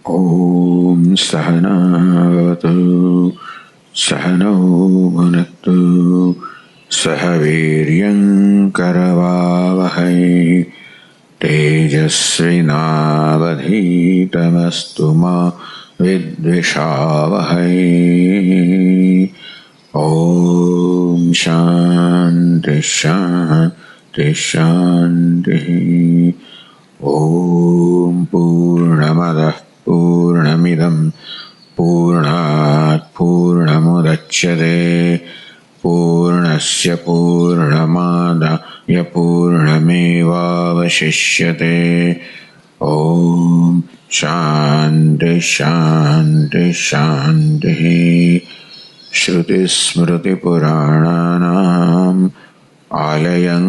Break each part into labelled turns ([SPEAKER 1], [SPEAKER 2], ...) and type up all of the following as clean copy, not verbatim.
[SPEAKER 1] ॐ सहनावतु सहनौ भुनक्तु सह वीर्यं करवावहै तेजस्विनावधीतमस्तु मा विद्विषावहै। ॐ शान्ति शान्ति शान्तिः। ॐ पूर्णमदः पूर्णमिदं पूर्णात् पूर्णमुदच्यते पूर्णस्य पूर्णमादाय पूर्णमेवावशिष्यते। ॐ शान्ति शान्ति शान्तिः। श्रुतिस्मृतिपुराणानाम् आलयं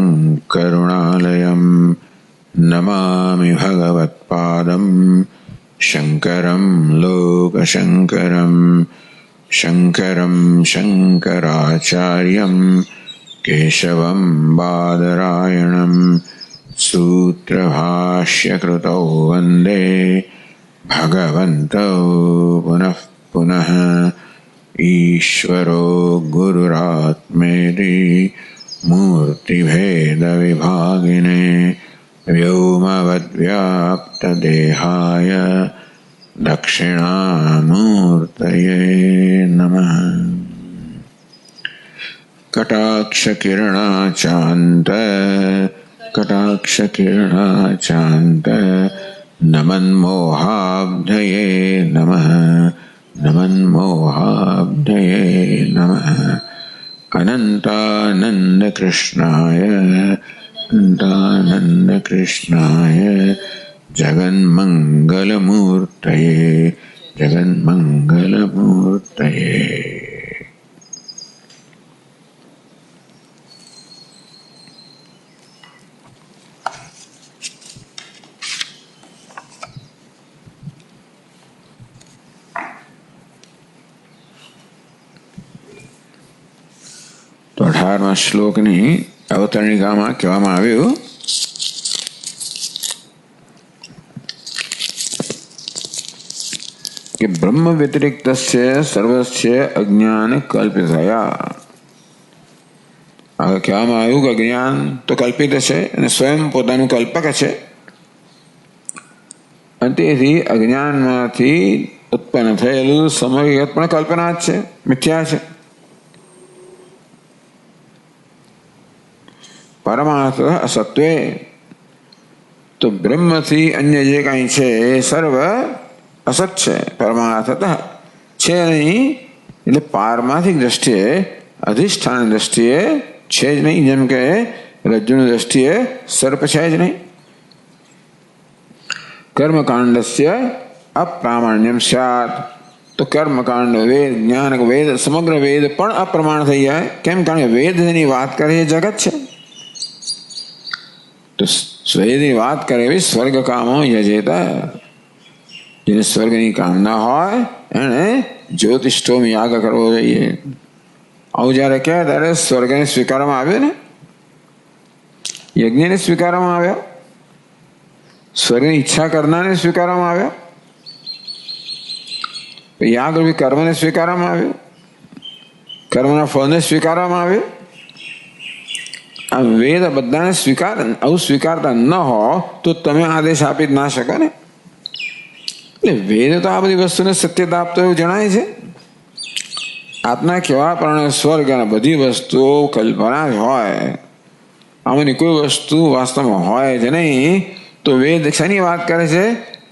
[SPEAKER 1] करुणालयं नमामि भगवत्पादं शङ्करं लोकशङ्करं। शङ्करं शङ्कराचार्यं केशवं बादरायणं सूत्रभाष्यकृतौ वन्दे भगवन्तौ पुनः पुनः। ईश्वरो गुरुरात्मेति मूर्तिभेदविभागिने व्योमवद्व्याप्तदेहाय दक्षिणामूर्तये नमः। कटाक्षकिरणाचान्त नमन्मोहाब्धये नमः। नमन्मोहाब्धये नमः। अनन्तानन्दकृष्णाय जगन्मङ्गलमूर्तये जगन्मङ्गलमूर्तये। તો 18મા શ્લોકની અવતરણિકામાં કહેવામાં આવ્યું કે બ્રહ્મ વ્યતિરિક્તસ્ય સર્વસ્ય અજ્ઞાન કલ્પિતયા. હવે કહેવામાં આવ્યું કે અજ્ઞાન તો કલ્પિત છે અને સ્વયં પોતાનું કલ્પક છે અને તેથી અજ્ઞાનમાંથી ઉત્પન્ન થયેલું સમગ્ર પણ કલ્પના જ છે, મિથ્યા છે. પરમાર્થ અસત્વે તો બ્રહ્મથી અન્ય જે કાંઈ છે એ સર્વ અસત છે, પરમાર્થત છે નહીં. એટલે પારમાર્થિક દ્રષ્ટિએ અધિષ્ઠાન દ્રષ્ટિએ છે જ નહીં, જેમ કે રજ્જુની દ્રષ્ટિએ સર્પ છે જ નહીં. કર્મકાંડસ્ય અપ્રામાણ્યમ સ્યાત તો કર્મકાંડ વેદ જ્ઞાન વેદ સમગ્ર વેદ પણ અપ્રમાણ થઈ જાય. કેમ? કારણ કે વેદ જેની વાત કરે એ જગત છે. તો વેદની વાત કરે એવી સ્વર્ગ કામો યજેતા, જેને સ્વર્ગની કામના હોય એને જ્યોતિષ્ઠોમ યાગ કરવો જોઈએ. આવું જ્યારે કહે ત્યારે સ્વર્ગને સ્વીકારવામાં આવ્યો ને, યજ્ઞને સ્વીકારવામાં આવ્યો, સ્વર્ગની ઈચ્છા કરનારને સ્વીકારવામાં આવ્યો, યાગ કર્મને સ્વીકારવામાં આવ્યું, કર્મના ફળને સ્વીકારવામાં આવ્યું. આ વેદ બધાને આવું સ્વીકારતા ન હો તો તમે આદેશ આપી જ ના શકો ને. એટલે વેદ તો આ બધી વસ્તુને સત્યતા આપતો એવું જણાય છે. આપના કેવા પ્રમાણે સ્વર્ગ અને બધી વસ્તુઓ કલ્પના જ હોય, આમાંની કોઈ વસ્તુ વાસ્તવમાં હોય જ નહીં. તો વેદ શેની વાત કરે છે?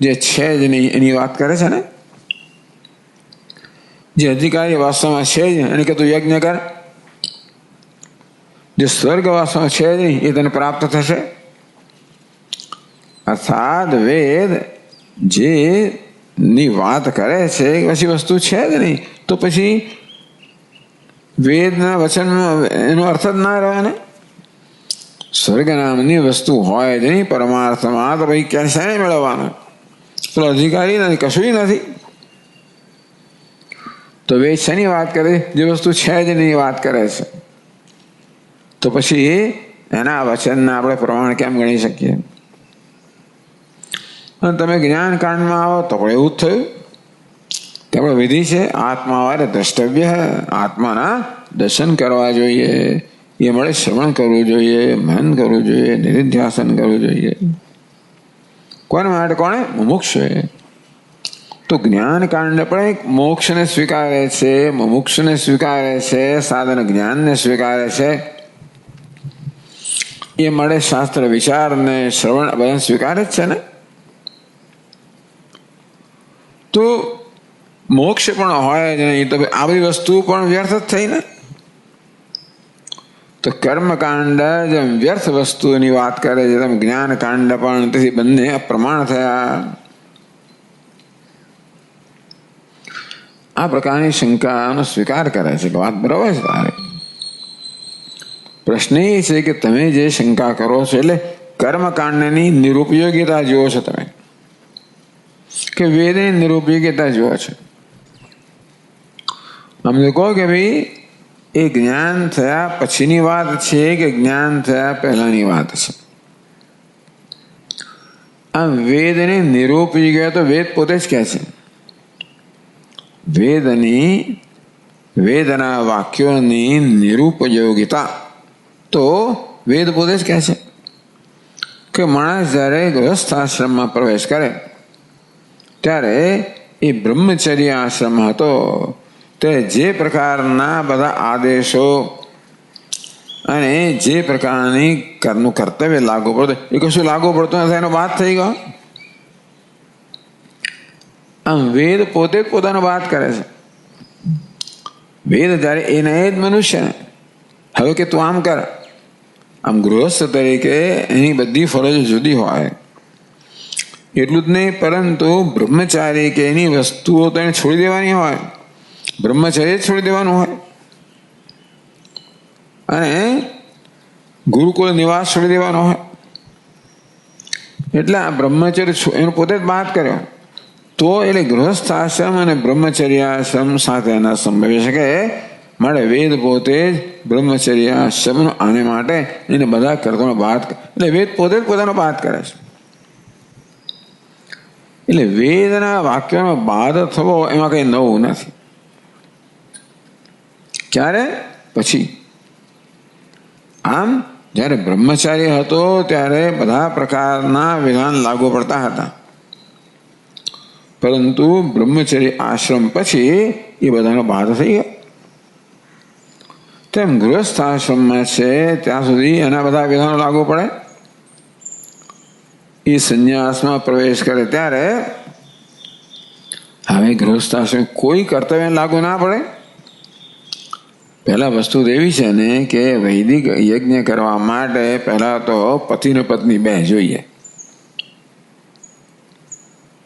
[SPEAKER 1] જે છે જ નહીં એની વાત કરે છે ને. જે અધિકારી વાસ્તવમાં છે જ એને કે તું યજ્ઞ કર. જે સ્વર્ગ વાસ્તવમાં છે જ નહીં એ તને પ્રાપ્ત થશે. અર્થાત વેદ જેની વાત કરે છે પછી વસ્તુ છે જ નહીં, તો પછી વેદના વચનમાં એનો અર્થ જ ના રહે ને. સ્વર્ગ નામની વસ્તુ હોય જ નહીં પરમાર્થમાં, તો ભાઈ ક્યાં શેને મેળવવાના? પેલો અધિકારી નથી, કશું નથી. તો વેદ શેની વાત કરે? જે વસ્તુ છે જ નહીં વાત કરે છે. તો પછી એના વચનના આપણે પ્રમાણ કેમ ગણી શકીએ? અને તમે જ્ઞાન કાંડમાં આવો તો પણ એવું જ થયું. ત્યાં વિધિ છે આત્માવારે દ્રષ્ટવ્ય, આત્માના દર્શન કરવા જોઈએ, એ મળે શ્રવણ કરવું જોઈએ, મનન કરવું જોઈએ, નિધિધ્યાસન કરવું જોઈએ. કોને માટે? કોણે? મુમુક્ષુએ. તો જ્ઞાન કાંડ પણ એક મોક્ષને સ્વીકારે છે, મુમુક્ષુને સ્વીકારે છે, સાધન જ્ઞાનને સ્વીકારે છે. એ મળે શાસ્ત્ર વિચારને શ્રવણ બધા સ્વીકારે જ છે ને. તો મોક્ષ પણ હોય જ નહીં તો આ બધી વસ્તુ પણ વ્યર્થ જ થઈ ને. તો કર્મકાંડ જેમ વ્યર્થ વસ્તુની વાત કરે છે તેમ જ્ઞાન કાંડ પણ, તેથી બંને અપ્રમાણ થયા. આ પ્રકારની શંકાનો સ્વીકાર કરે છે કે વાત બરાબર છે તારે. પ્રશ્ન એ છે કે તમે જે શંકા કરો છો એટલે કર્મકાંડની નિરુપયોગીતા જુઓ છો તમે, કે વેદની નિરુપયોગીતા જુઓ છો. અમને કહો કે ભાઈ એ જ્ઞાન થયા પછીની વાત છે કે જ્ઞાન થયા પહેલાની વાત છે. આ વેદની નિરુપયોગી તો વેદ પોતે જ કહે છે. વેદના વાક્યોની નિરુપયોગિતા તો વેદ પોતે જ કહે છે કે માણસ જ્યારે ગૃહસ્થાશ્રમમાં પ્રવેશ કરે ત્યારે એ બ્રહ્મચર્ય આશ્રમ હતો, તે જે પ્રકારના બધા આદેશો અને જે પ્રકારની કરનું કર્તવ્ય લાગુ પડતું એ કશું લાગુ પડતું નથી, એનો બાદ થઈ ગયો. આમ વેદ પોતે જ પોતાનો વાત કરે છે. વેદ જ્યારે એને જ મનુષ્યને હવે કે તું આમ કર, આમ ગૃહસ્થ તરીકે એની બધી ફરજો જુદી હોય. એટલું જ નહીં, પરંતુ બ્રહ્મચારી કે એની વસ્તુઓ તો એને છોડી દેવાની હોય, બ્રહ્મચર્ય જ છોડી દેવાનું હોય, અને ગુરુકુળ નિવાસ છોડી દેવાનો હોય. એટલે આ બ્રહ્મચર્ય એનું પોતે જ વાત કર્યો. તો એટલે ગૃહસ્થ આશ્રમ અને બ્રહ્મચર્ય આશ્રમ સાથે એના સંભવી શકે. માટે વેદ પોતે જ બ્રહ્મચર્ય આશ્રમ આને માટે એને બધા કર્તવ્યોનો બાદ, એટલે વેદ પોતે જ પોતાનો બાદ કરે છે. એટલે વેદના વાક્યનો બાદ થવો એમાં કઈ નવું નથી. ક્યારે? પછી. આમ જ્યારે બ્રહ્મચારી હતો ત્યારે બધા પ્રકારના વિધાન લાગુ પડતા હતા, પરંતુ બ્રહ્મચર્ય આશ્રમ પછી એ બધાનો બાદ થઈ ગયો. તેમ ગૃહસ્થ આશ્રમમાં છે ત્યાં સુધી એના બધા વિધાનો લાગુ પડે. એ સંન્યાસમાં પ્રવેશ કરે ત્યારે હવે ગૃહસ્થ આશ્રમ કોઈ કર્તવ્ય લાગુ ના પડે. પહેલા વસ્તુ એવી છે ને કે વૈદિક યજ્ઞ કરવા માટે પહેલા તો પતિ ને પત્ની બે જોઈએ.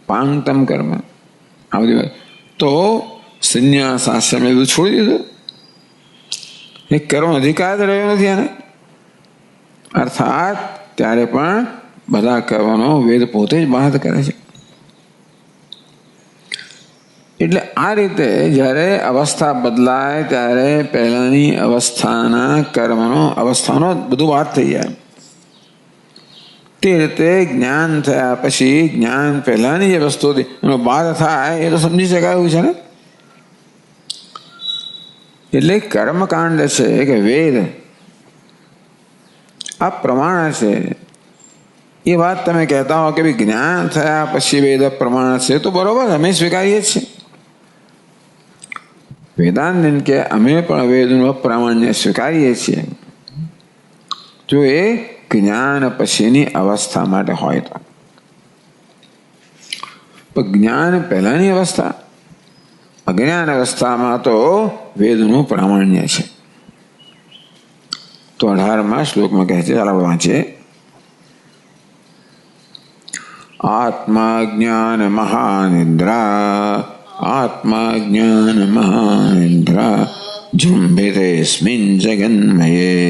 [SPEAKER 1] પાંગતમ કર્મ આ બધી વાત. તો સંન્યાસ આશ્રમ એ બધું છોડી દીધું. એ કર્મ અધિકાર રહ્યો નથી એને. અર્થાત ત્યારે પણ બધા કર્મનો વેદ પોતે જ બાદ કરે છે. એટલે આ રીતે જ્યારે અવસ્થા બદલાય ત્યારે પહેલાની અવસ્થાના કર્મનો અવસ્થાનો બધું વાત થઈ જાય. તે રીતે જ્ઞાન થયા પછી જ્ઞાન પહેલાની જે વસ્તુ હતી એનો બાદ થાય એ તો સમજી શકાયું છે ને. એટલે કર્મકાંડ છે કે વેદ આ પ્રમાણ છે. એ વાત તમે કહેતા હો કે ભાઈ જ્ઞાન થયા પછી વેદ પ્રમાણ છે, તો બરોબર, અમે સ્વીકારીએ છીએ. વેદાંત કે અમે પણ વેદનું પ્રામાણ્ય સ્વીકારીએ છીએ, જો એ જ્ઞાન પછીની અવસ્થા માટે હોય તો. પણ જ્ઞાન પહેલાની અવસ્થા, અજ્ઞાન અવસ્થામાં તો વેદનું પ્રામાણ્ય છે. તો 18મા શ્લોકમાં કહે છે, ચાલો વાંચીએ. આત્મા જ્ઞાન મહાનિદ્રા, આત્મા જ્ઞાન મહાનિદ્રા, જુંભિતેસ્મિન જગન્મયે,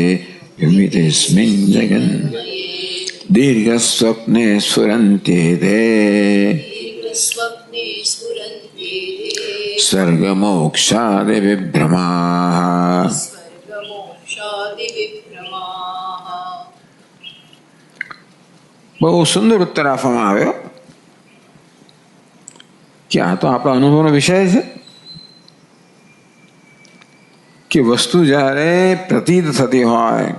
[SPEAKER 1] જુંભિતેસ્મિન જગન દીર્ઘ સ્વપ્ને સ્ફુરન્ત્યેતે, સ્વર્ગ મોક્ષાદિ વિભ્રમાઃ. બહુ સુંદર ઉત્તર આપવામાં આવ્યો. કે આ તો આપણા અનુભવનો વિષય છે કે વસ્તુ જ્યારે પ્રતીત થતી હોય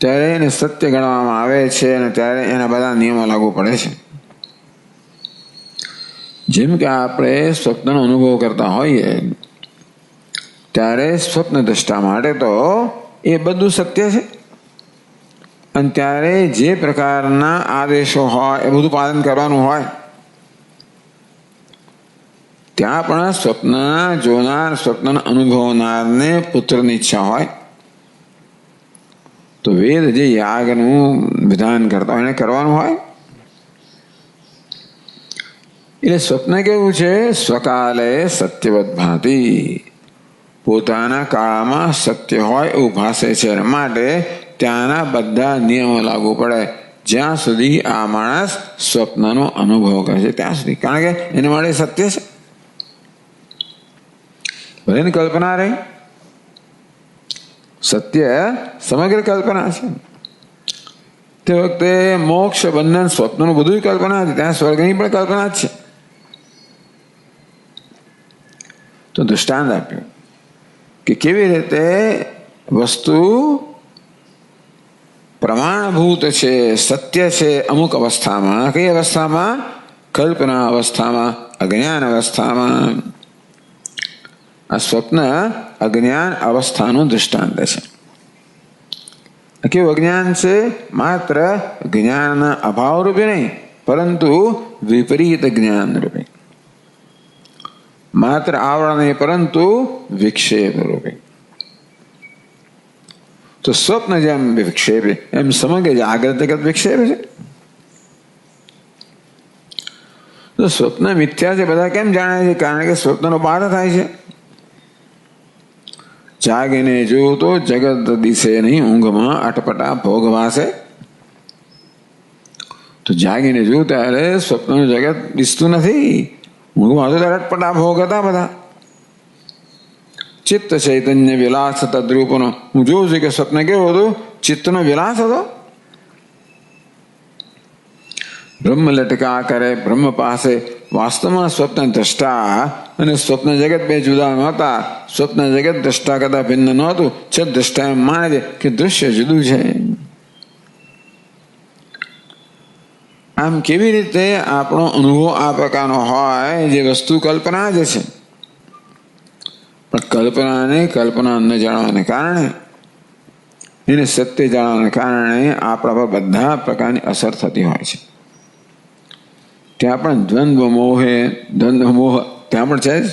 [SPEAKER 1] ત્યારે એને સત્ય ગણવામાં આવે છે અને ત્યારે એના બધા નિયમો લાગુ પડે છે. જેમ કે આપણે સ્વપ્નનો અનુભવ કરતા હોઈએ ત્યારે સ્વપ્ન દ્રષ્ટા માટે તો એ બધું સત્ય છે અને ત્યારે જે પ્રકારના આદેશો હોય એ બધું પાલન કરવાનું હોય. ત્યાં પણ સ્વપ્ન જોનાર, સ્વપ્ન અનુભવનારને પુત્રની ઈચ્છા હોય તો વેદ જે યાગનું વિધાન કરતા હોય એને કરવાનું હોય. એટલે સ્વપ્ન કેવું છે? સ્વકાલે સત્યવત ભાતિ, પોતાના કાળમાં સત્ય હોય એવું ભાસે છે. માટે ત્યાંના બધા નિયમો લાગુ પડે જ્યાં સુધી આ માણસ સ્વપ્નનો અનુભવ કરે છે ત્યાં સુધી. કારણ કે એના માટે સત્ય છે. ભલે કલ્પના રહી, સત્ય સમગ્ર કલ્પના છે. તે વખતે મોક્ષ, બંધન, સ્વપ્નનું બધું કલ્પના હતી, ત્યાં સ્વર્ગની પણ કલ્પના જ છે. તો દૃષ્ટાંત આપ્યું કે કેવી રીતે વસ્તુ પ્રમાણભૂત છે, સત્ય છે અમુક અવસ્થામાં. કઈ અવસ્થામાં? કલ્પના અવસ્થામાં, અજ્ઞાન અવસ્થામાં. આ સ્વપ્ન અજ્ઞાન અવસ્થાનું દૃષ્ટાંત છે. કેવું અજ્ઞાન છે? માત્ર જ્ઞાનના અભાવ રૂપે નહીં, પરંતુ વિપરીત જ્ઞાન રૂપે. માત્ર આવરણ નહીં, પરંતુ વિક્ષેપ રૂપે. તો સ્વપ્ન જેમ વિક્ષેપ એમ સમગ્ર જાગ્રત જગત વિક્ષેપ છે. તો સ્વપ્ન મિથ્યા છે બધા કેમ જાણે છે? કારણ કે સ્વપ્નનો બાધ થાય છે. જાગીને જોયું તો જગત દિશે નહીં, ઊંઘમાં અટપટા ભોગ વાસે. તો જાગીને જોયું ત્યારે સ્વપ્નનું જગત દિસતું નથી, ઊંઘમાં તો અટપટા ભોગ હતા બધા. ચિત્ત ચૈતન્ય વિલાસ તદ્રૂપનો. હું જોઉં છું કે સ્વપ્ન કેવું હતું? ચિત્તનો વિલાસ હતો. બ્રહ્મ લટકા કરે બ્રહ્મ પાસે. વાસ્તવમાં સ્વપ્ન દ્રષ્ટા અને સ્વપ્ન જગત બે જુદા નહોતા. સ્વપ્ન જગત દ્રષ્ટા કરતા ભિન્ન નહોતું. છત દ્રષ્ટા એમ માને છે કે દૃશ્ય જુદું છે. આમ કેવી રીતે આપણો અનુભવ આ પ્રકારનો હોય? જે વસ્તુ કલ્પના જ છે, પણ કલ્પનાને કલ્પના ન જાણવાને કારણે, એને સત્ય જાણવાને કારણે આપણા પર બધા પ્રકારની અસર થતી હોય છે. ત્યાં પણ દ્વંદ્વ મોહ ત્યાં પણ છે જ.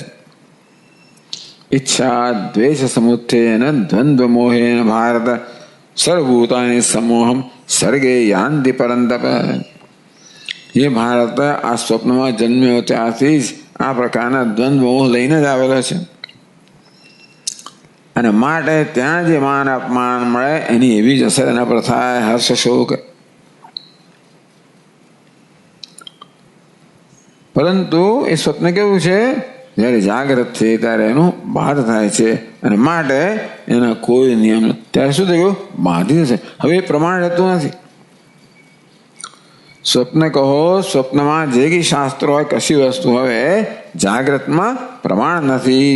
[SPEAKER 1] ઈચ્છા દ્વેષ સમુત્થેન દ્વંદ્વ મોહેન ભારત સર્વભૂતાની સમોહમ સર્ગે યાંતિ પરંતપ. એ ભારત આ સ્વપ્નમાં જન્મ્યો ત્યારથી જ આ પ્રકારના દ્વંદ્વ મોહ લઈને જ આવેલો છે. અને માટે ત્યાં જે માન અપમાન મળે એની એવી જ અસર એના પર થાય. હર્ષ શોક. પરંતુ એ સ્વપ્ન કેવું છે? જ્યારે જાગ્રત છે ત્યારે એનું બાધ થાય છે અને માટે એના કોઈ નિયમ. ત્યારે શું થયું? બાધિત છે. હવે એ પ્રમાણ રહેતું નથી. સ્વપ્ન કહો, સ્વપ્નમાં જે કઈ શાસ્ત્રો હોય, કશી વસ્તુ હવે જાગ્રતમાં પ્રમાણ નથી.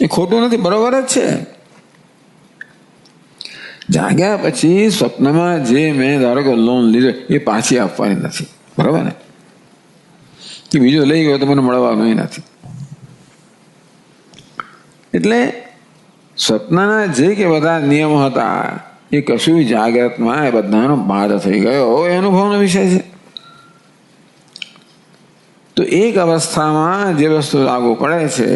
[SPEAKER 1] એ ખોટું નથી, બરોબર જ છે. જાગ્યા પછી સ્વપ્નમાં જે મેં ધારો કે લોન લીધો એ પાછી આપવાની નથી, બરોબર ને? કે બીજો લઈ ગયો તો મને મળવાનું નથી. એટલે સ્વપ્નના જે કે બધા નિયમો હતા એ કશું જાગ્રતમાં એ બધાનો બાધ થઈ ગયો. એ અનુભવનો વિષય છે. તો એક અવસ્થામાં જે વસ્તુ લાગુ પડે છે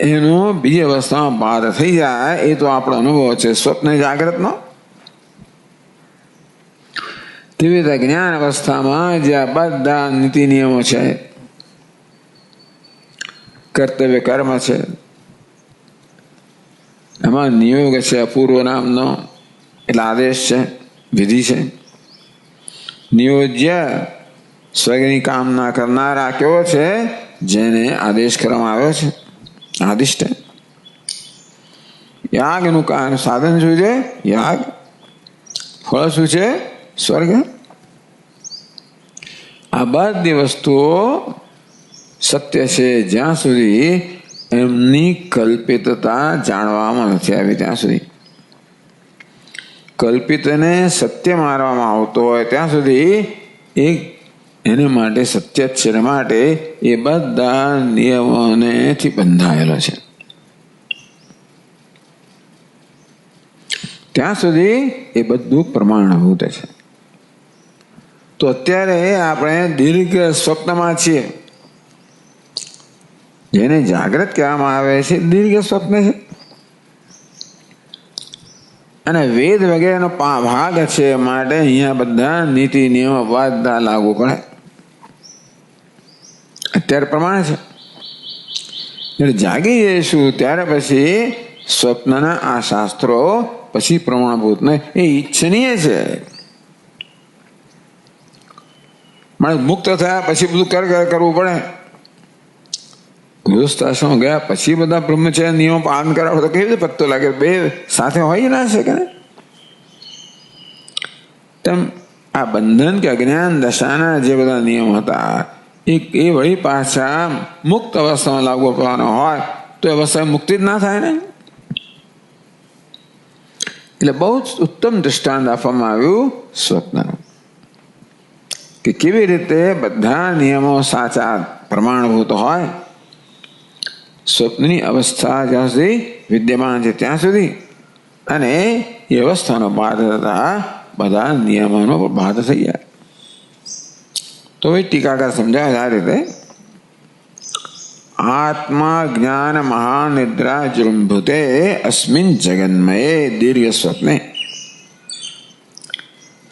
[SPEAKER 1] એનો બીજી અવસ્થામાં બાધ થઈ જાય, એ તો આપણો અનુભવ છે સ્વપ્ન જાગ્રતનો. તેવી રીતે જ્ઞાન અવસ્થામાં જે આ બધા નીતિ નિયમો છે, કર્તવ્ય કર્મ છે, એમાં નિયોગ છે અપૂર્વ નામનો, એટલે આદેશ છે, વિધિ છે. નિયોજ્ય સ્વર્ગની કામના કરનારા કેવો છે? જેને આદેશ કરવામાં આવ્યો છે, આદિષ્ટ. યાગનું સાધન શું છે? યાગ. ફળ શું છે? સ્વર્ગ. આ બધી વસ્તુઓ સત્ય છે જ્યાં સુધી એમની કલ્પિતતા જાણવામાં નથી આવી ત્યાં સુધી. કલ્પિતને સત્ય માનવામાં આવતો હોય ત્યાં સુધી એને માટે સત્ય જ છે, માટે એ બધા નિયમોનેથી બંધાયેલો છે. ત્યાં સુધી એ બધું પ્રમાણભૂત છે. તો અત્યારે આપણે દીર્ઘ સ્વપ્નમાં છીએ. જેને જાગ્રત કહેવામાં આવે છે દીર્ઘ સ્વપ્ન છે. અને વેદ વગેરેનો ભાગ છે, માટે અહીંયા બધા નીતિ નિયમો બધા લાગુ પડે. અત્યારે પ્રમાણ છે. એટલે જાગી જઈશું ત્યારે પછી સ્વપ્નના આ શાસ્ત્રો પછી પ્રમાણભૂત ને એ ઈચ્છનીય છે. માણસ મુક્ત થયા પછી બધું કરવું પડે. ગૃહસ્થાશ્રમ ગયા પછી બધા બ્રહ્મચર્ય નિયમો પાલન કરાવો તો કેવી રીતે પત્તો લાગે? બે સાથે હોય ના શકે ને. તેમ આ બંધન કે અજ્ઞાન દશાના જે બધા નિયમ હતા એ વળી પાછા મુક્ત અવસ્થામાં લાગુ પડવાનો હોય તો એ અવસ્થા મુક્તિ જ ના થાય ને. એટલે બહુ જ ઉત્તમ દ્રષ્ટાંત આપવામાં આવ્યું સ્વપ્નનું, કે કેવી રીતે બધા નિયમો સાચા પ્રમાણભૂત હોય. સ્વપ્નની અવસ્થા જ્યાં સુધી વિદ્યમાન છે ત્યાં સુધી, અને એ અવસ્થાનો બાધ થતા બધા નિયમોનો બાધ થઈ જાય. તો એ ટીકાકાર સમજાય આ રીતે: આત્મા જ્ઞાન મહાનિદ્રા જૃંભુતે અસ્મિન જગન્મયે દીર્ઘ સ્વપ્ને.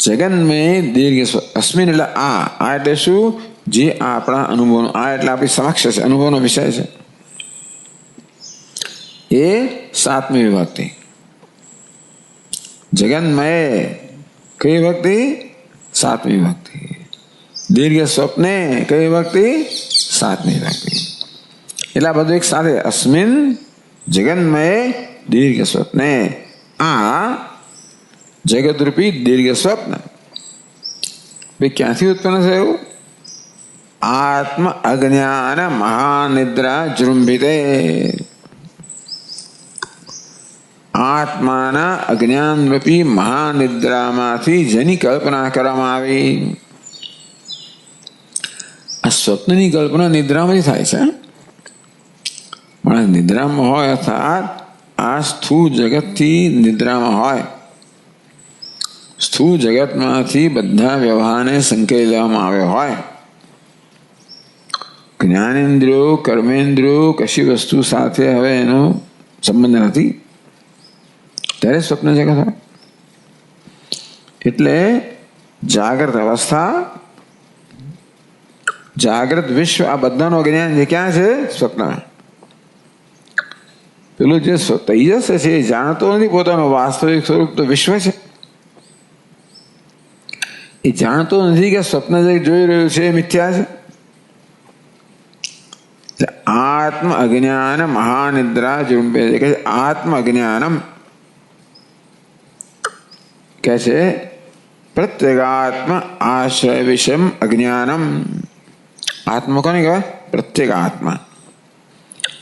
[SPEAKER 1] જગન્મયે દીર્ઘ અસ્મિન એટલે આ એટલે શું? જે આપણા અનુભવનો, આ એટલે આપણી સમક્ષ છે, અનુભવનો વિષય છે. એ સાતમી વિભક્તિ. જગન્મયે કઈ વિભક્તિ? સાતમી વિભક્તિ. દીર્ઘ સ્વપ્ને કઈ વિભક્તિ? સાતમી વિભક્તિ. એટલે આ બધું એક સાથે. અસ્મિન જગન્મયે દીર્ઘ સ્વપ્ને. આ જગતરૂપી દીર્ઘ સ્વપ્ન ક્યાંથી ઉત્પન્ન થયું? આત્મ અજ્ઞાન મહાનિદ્રા જૃંભિતે. આત્માના અજ્ઞાનરૂપી મહાનિદ્રામાંથી જેની કલ્પના કરવામાં આવી. આ સ્વપ્નની કલ્પના નિદ્રામાંથી થાય છે. માણસ નિદ્રામાં હોય, અર્થાત આ સ્થૂળ જગતથી નિદ્રામાં હોય. સ્થૂળ જગતમાંથી બધા વ્યવહારને સંકેલી લેવામાં આવ્યો હોય. જ્ઞાનેન્દ્રિયો કર્મેન્દ્રિયો કશી વસ્તુ સાથે હવે એનો સંબંધ નથી, ત્યારે સ્વપ્ન જગત હોય. એટલે જાગ્રત અવસ્થા, જાગ્રત વિશ્વ, આ બધાનો જ્ઞાન જે ક્યાં છે? સ્વપ્ન. પેલું જે તેજસ છે એ જાણતો નથી પોતાનું વાસ્તવિક સ્વરૂપ તો વિશ્વ છે. એ જાણતો નથી કે સ્વપ્ન જે જોઈ રહ્યું છે એ મિથ્યા છે. આત્મ અજ્ઞાન મહાનિદ્રા જૃંભે કે આત્મ અજ્ઞાનમ કે છે પ્રત્યેગાત્મ આશ્રય વિષમ અજ્ઞાનમ. આત્મા કોને કહેવાય? પ્રત્યેક આત્મા.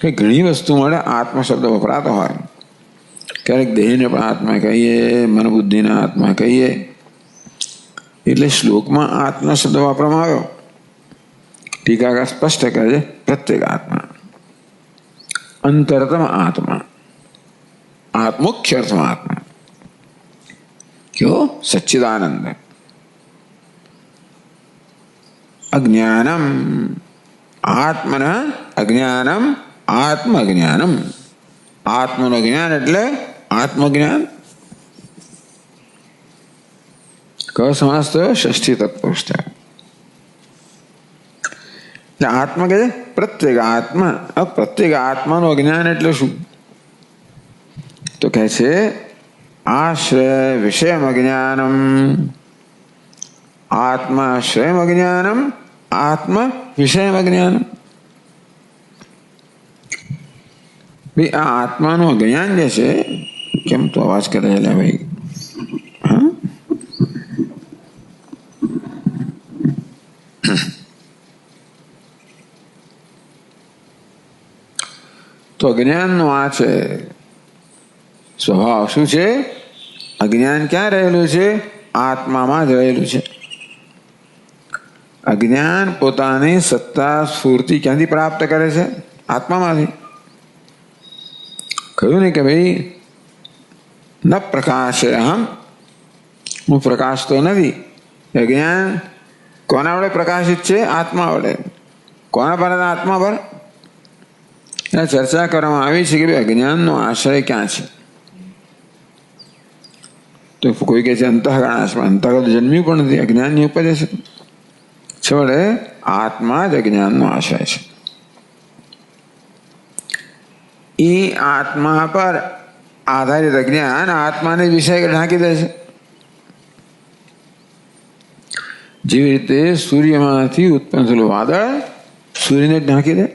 [SPEAKER 1] કે ઘણી વસ્તુ મળે આત્મા શબ્દ વપરાતો હોય. ક્યારેક દેહને પણ આત્મા કહીએ, મન બુદ્ધિના આત્મા કહીએ. એટલે શ્લોકમાં આત્મા શબ્દ વાપરવામાં આવ્યો. ટીકાકાર સ્પષ્ટ કરે છે પ્રત્યેક આત્મા, અંતરતમ આત્મા, મુખ્ય અર્થમાં આત્મા. કયો? સચ્ચિદાનંદ. અજ્ઞાનમ આત્મન અજ્ઞાનમ આત્મ અજ્ઞાનમ. આત્મનું જ્ઞાન એટલે આત્મજ્ઞાન. કયો સમાસ થયો? ષષ્ઠી તત્પુરુષ થયો. એટલે આત્મા કે પ્રત્યેક આત્મા. પ્રત્યેક આત્માનું અજ્ઞાન એટલે શું? તો કહે છે આશ્રય વિષયમ અજ્ઞાનમ. આત્માશ્રયમ અજ્ઞાનમ આત્મ વિષયમ અજ્ઞાનમ. ભાઈ આ આત્માનું જ્ઞાન જે છે, કેમ તો અવાજ કરે છે ભાઈ? હા, તો અજ્ઞાનનો આ છે સ્વભાવ. શું છે? અજ્ઞાન ક્યાં રહેલું છે? આત્મામાં જ રહેલું છે. અજ્ઞાન પોતાની સત્તા સ્ફૂર્તિ ક્યાંથી પ્રાપ્ત કરે છે? આત્મામાંથી. કહ્યું ને કે ભાઈ ન પ્રકાશ અહમ, હું પ્રકાશ તો નથી. અજ્ઞાન કોના વડે પ્રકાશિત છે? આત્મા વડે. કોના પર? આત્મા પર. ચર્ચા કરવામાં આવી છે કે ભાઈ અજ્ઞાનનો આશ્રય ક્યાં છે? તો કોઈ કહે છે અંતઃકરણ આશ્રય. અંતઃકરણ જન્મ્યું પણ નથી, અજ્ઞાનની ઉપજ છે. છોડે આત્મા જ અજ્ઞાનનો આશ્રય છે. એ આત્મા પર આધારિત અજ્ઞાન આત્માને વિષય ઢાંકી દે છે. જેવી રીતે સૂર્યમાંથી ઉત્પન્ન થયેલું વાદળ સૂર્યને ઢાંકી દે.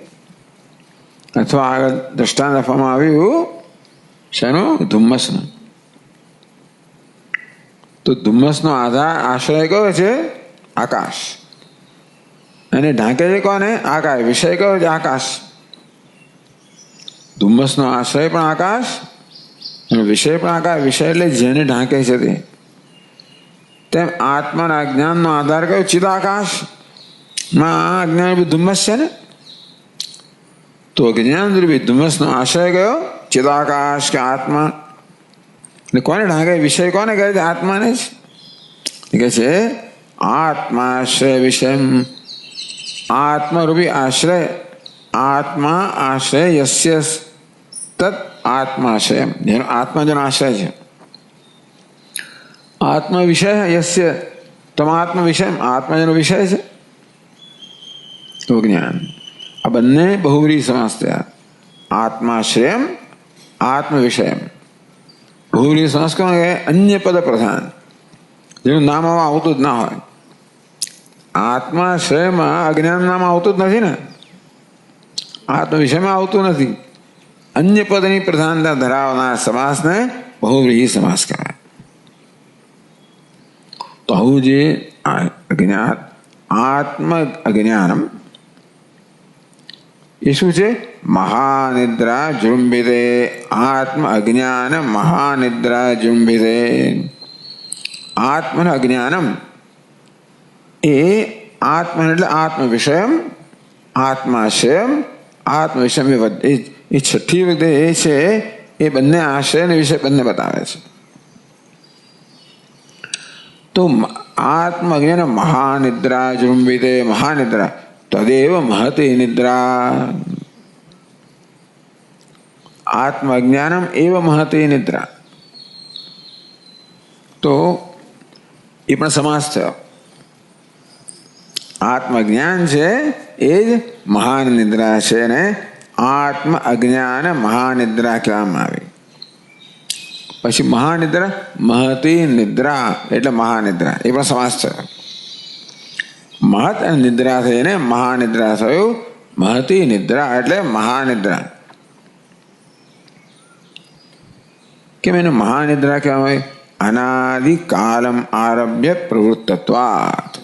[SPEAKER 1] અથવા આગળ દ્રષ્ટાંત આપવામાં આવ્યું શેનું? ધુમ્મસનું. તો ધુમ્મસનો આશ્રય કયો છે? આકાશ. અને ઢાંકે છે કોને? આકાશ. વિષય કયો છે? આકાશ. ધુમ્મસનો આશ્રય પણ આકાશ અને વિષય પણ આકાશ. વિષય એટલે જેને ઢાંકે છે તે. તેમ આત્માના અજ્ઞાનનો આધાર કયો? ચિદાકાશ. માં અજ્ઞાન રૂપી ધુમ્મસ છે ને, તો અજ્ઞાન રૂપી ધુમ્મસનો આશ્રય કયો? ચિદાકાશ કે આત્મા. એટલે કોને ઢાંકે? વિષય કોને કહે છે? આત્માને જ કહે છે. આત્માશ્રય વિષય. આત્મરૂપી આશ્રય. આત્મા આશ્રય યસ્ય તત આત્માશ્રય. જેનો આત્મા જેનો આશ્રય છે. આત્મા વિષય યસ્ય તમાત્મ વિષય. આત્મા જેનો વિષય છે તો જ્ઞાન. આ બંને બહુવ્રીહી સમાસ થયા. આત્માશ્રયમ આત્મ વિષયમ. બહુવ્રીહી સમાસ કોણ કહે? અન્ય પદ પ્રધાન, જેનું નામ આવતું જ ના હોય. આત્માશ્રયમાં અજ્ઞાન નામ આવતું જ નથી ને, આત્મ વિષયમાં આવતું નથી. અન્ય પદની પ્રધાનતા ધરાવનાર સમાસને બહુવ્રીહી સમાસ કહેવાય. તો આવું જે અજ્ઞાન આત્મ અજ્ઞાનમ એ શું છે? મહાનિદ્રા જૃંભિતે. આત્મ અજ્ઞાન મહાનિદ્રા જૃંભિતે. આત્મન અજ્ઞાનમ એ આત્મન એટલે આત્મ વિષયમ આત્માશ્રયમ આત્મ વિષય. એ છઠ્ઠી વખતે એ છે એ બંને આશ્રય અને વિષય બંને બતાવે છે. તો આત્મ અજ્ઞાન મહાનિદ્રા જૃંભિતે. મહાનિદ્રા તદેવ મહતી નિદ્રા. આત્મ અજ્ઞાનમ એવ મહતી નિદ્રા. તો એ પણ સમાસ થયો. આત્મ જ્ઞાન છે એ જ મહાન નિદ્રા છે ને આત્મ અજ્ઞાન મહાનિદ્રા કહેવામાં આવી. પછી મહાનિદ્રા મહતી નિદ્રા એટલે મહાનિદ્રા એ પણ સમાસ થયો. મહત અને નિદ્રા થઈને મહાનિદ્રા થયું. મહતી નિદ્રા એટલે મહાનિદ્રા. કેમ એને મહાનિદ્રા કહેવાય? અનાદિ કાલમ આરભ્ય પ્રવૃત્તત્વાત.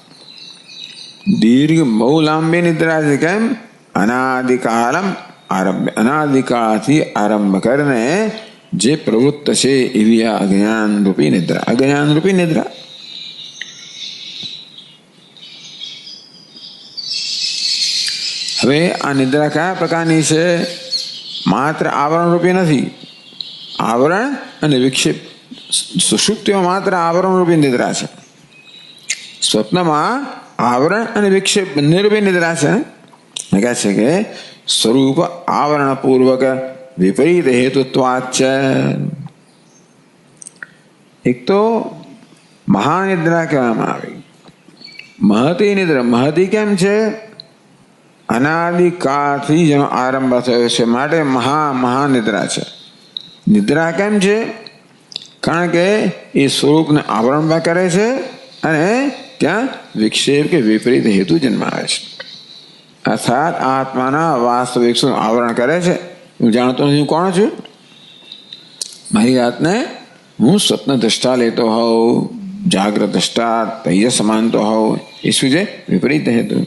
[SPEAKER 1] દીર્ઘ બહુ લાંબી નિદ્રા છે. કેમ? અનાદિકાલમ આરભ્ય. અનાદિકાળથી આરંભ કરીને જે પ્રવૃત્ત છે એવી આ અજ્ઞાન રૂપી નિદ્રા. અજ્ઞાન રૂપી નિદ્રા. હવે આ નિદ્રા કયા પ્રકારની છે? માત્ર આવરણ રૂપી નથી. આવરણ અને વિક્ષેપ. સુષુપ્તિમાં માત્ર આવરણ રૂપી નિદ્રા છે. સ્વપ્નમાં આવરણ અને વિક્ષેપ બંને રૂપી નિદ્રા છે. કહે છે કે સ્વરૂપ આવરણ પૂર્વક વિપરીત હેતુત્વાચ. એક તો મહાનિદ્રા કહેવામાં આવી. મહતી નિદ્રા. મહતી કેમ છે? અનાદિકાળથી જેનો આરંભ થયો છે માટે મહાનિદ્રા છે. નિદ્રા કેમ છે? કારણ કે એ સ્વરૂપને આવરણમાં કરે છે અને ત્યાં વિક્ષેપ કે વિપરીત હેતુ જન્માવે છે. અર્થાત આત્માના વાસ્તવિક આવરણ કરે છે. હું જાણતો નથી હું કોણ છું. મારી જાતને હું સ્વપ્ન દ્રષ્ટા લેતો હોઉં, જાગ્રત દ્રષ્ટા તૈયસ માનતો હોઉં. એ શું છે? વિપરીત હેતુ.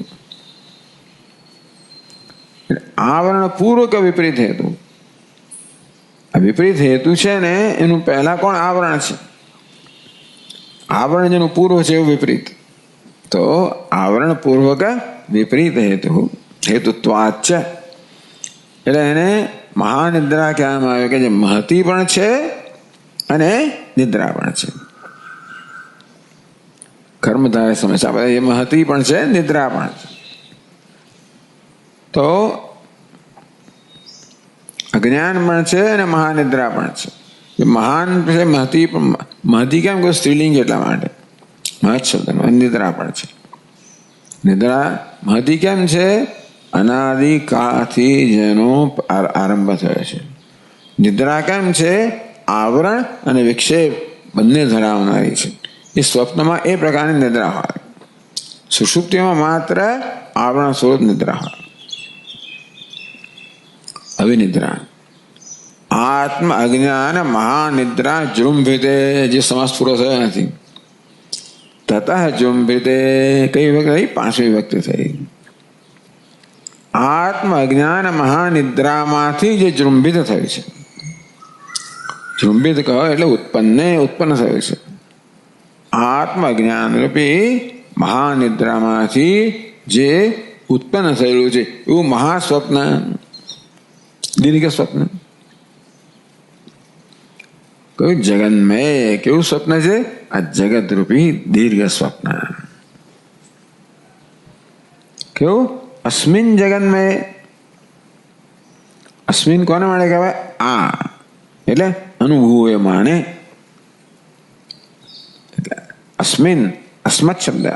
[SPEAKER 1] આવરણ પૂર્વક વિપરીત હેતુ. આ વિપરીત હેતુ છે ને એનું પહેલા કોણ? આવરણ છે. આવરણ જેનું પૂર્વ છે એવું વિપરીત. તો આવરણ પૂર્વક વિપરીત હેતુત્વાચ, એટલે એને મહાનિદ્રા કહેવામાં આવે કે જે મહતી પણ છે અને નિદ્રા પણ છે. કર્મધારય સમસ્યા એ મહતી પણ છે, નિદ્રા પણ છે. તો અજ્ઞાન પણ છે અને મહાનિદ્રા પણ છે. મહાન છે, મહતી કેમ કોઈ સ્ત્રીલિંગ એટલા માટે મહત શબ્દ, નિદ્રા પણ છે. નિદ્રા મહતી કેમ છે? અનાદિ કાળથી જેનો આરંભ થયો છે. નિદ્રા કેમ છે? આવરણ અને વિક્ષેપ બંને ધરાવનારી છે. એ સ્વપ્નમાં એ પ્રકારની નિદ્રા હોય, સુષુપ્તિમાં માત્ર આવરણ સ્વરૂપ નિદ્રા હોય. અવિનિદ્રા આત્મ અજ્ઞાન મહાનિદ્રા જૃંભિતે, જે સમાસ પૂરો થયો નથી. તતઃ જૃંભિતે કઈ વિભક્તિ? પાંચમી વિભક્તિ થઈ. આત્મ અજ્ઞાન મહાનિદ્રામાંથી જે જૃંભિત થયું છે, જૃંભિત કહો એટલે ઉત્પન્ન થયું છે. આત્મ અજ્ઞાન રૂપી મહાનિદ્રામાંથી જે ઉત્પન્ન થયેલું છે એવું મહાસ્વપ્ન, દીર્ઘ સ્વપ્ન. કયું? જગન્મય. કેવું સ્વપ્ન છે? આ જગત રૂપી દીર્ઘ સ્વપ્ન. કેવું? અસ્મિન જગન્મય. અસ્મિન કોને માટે કહેવાય? આ એટલે અનુભવ એ માને. એટલે અસ્મિન, અસ્મત શબ્દ,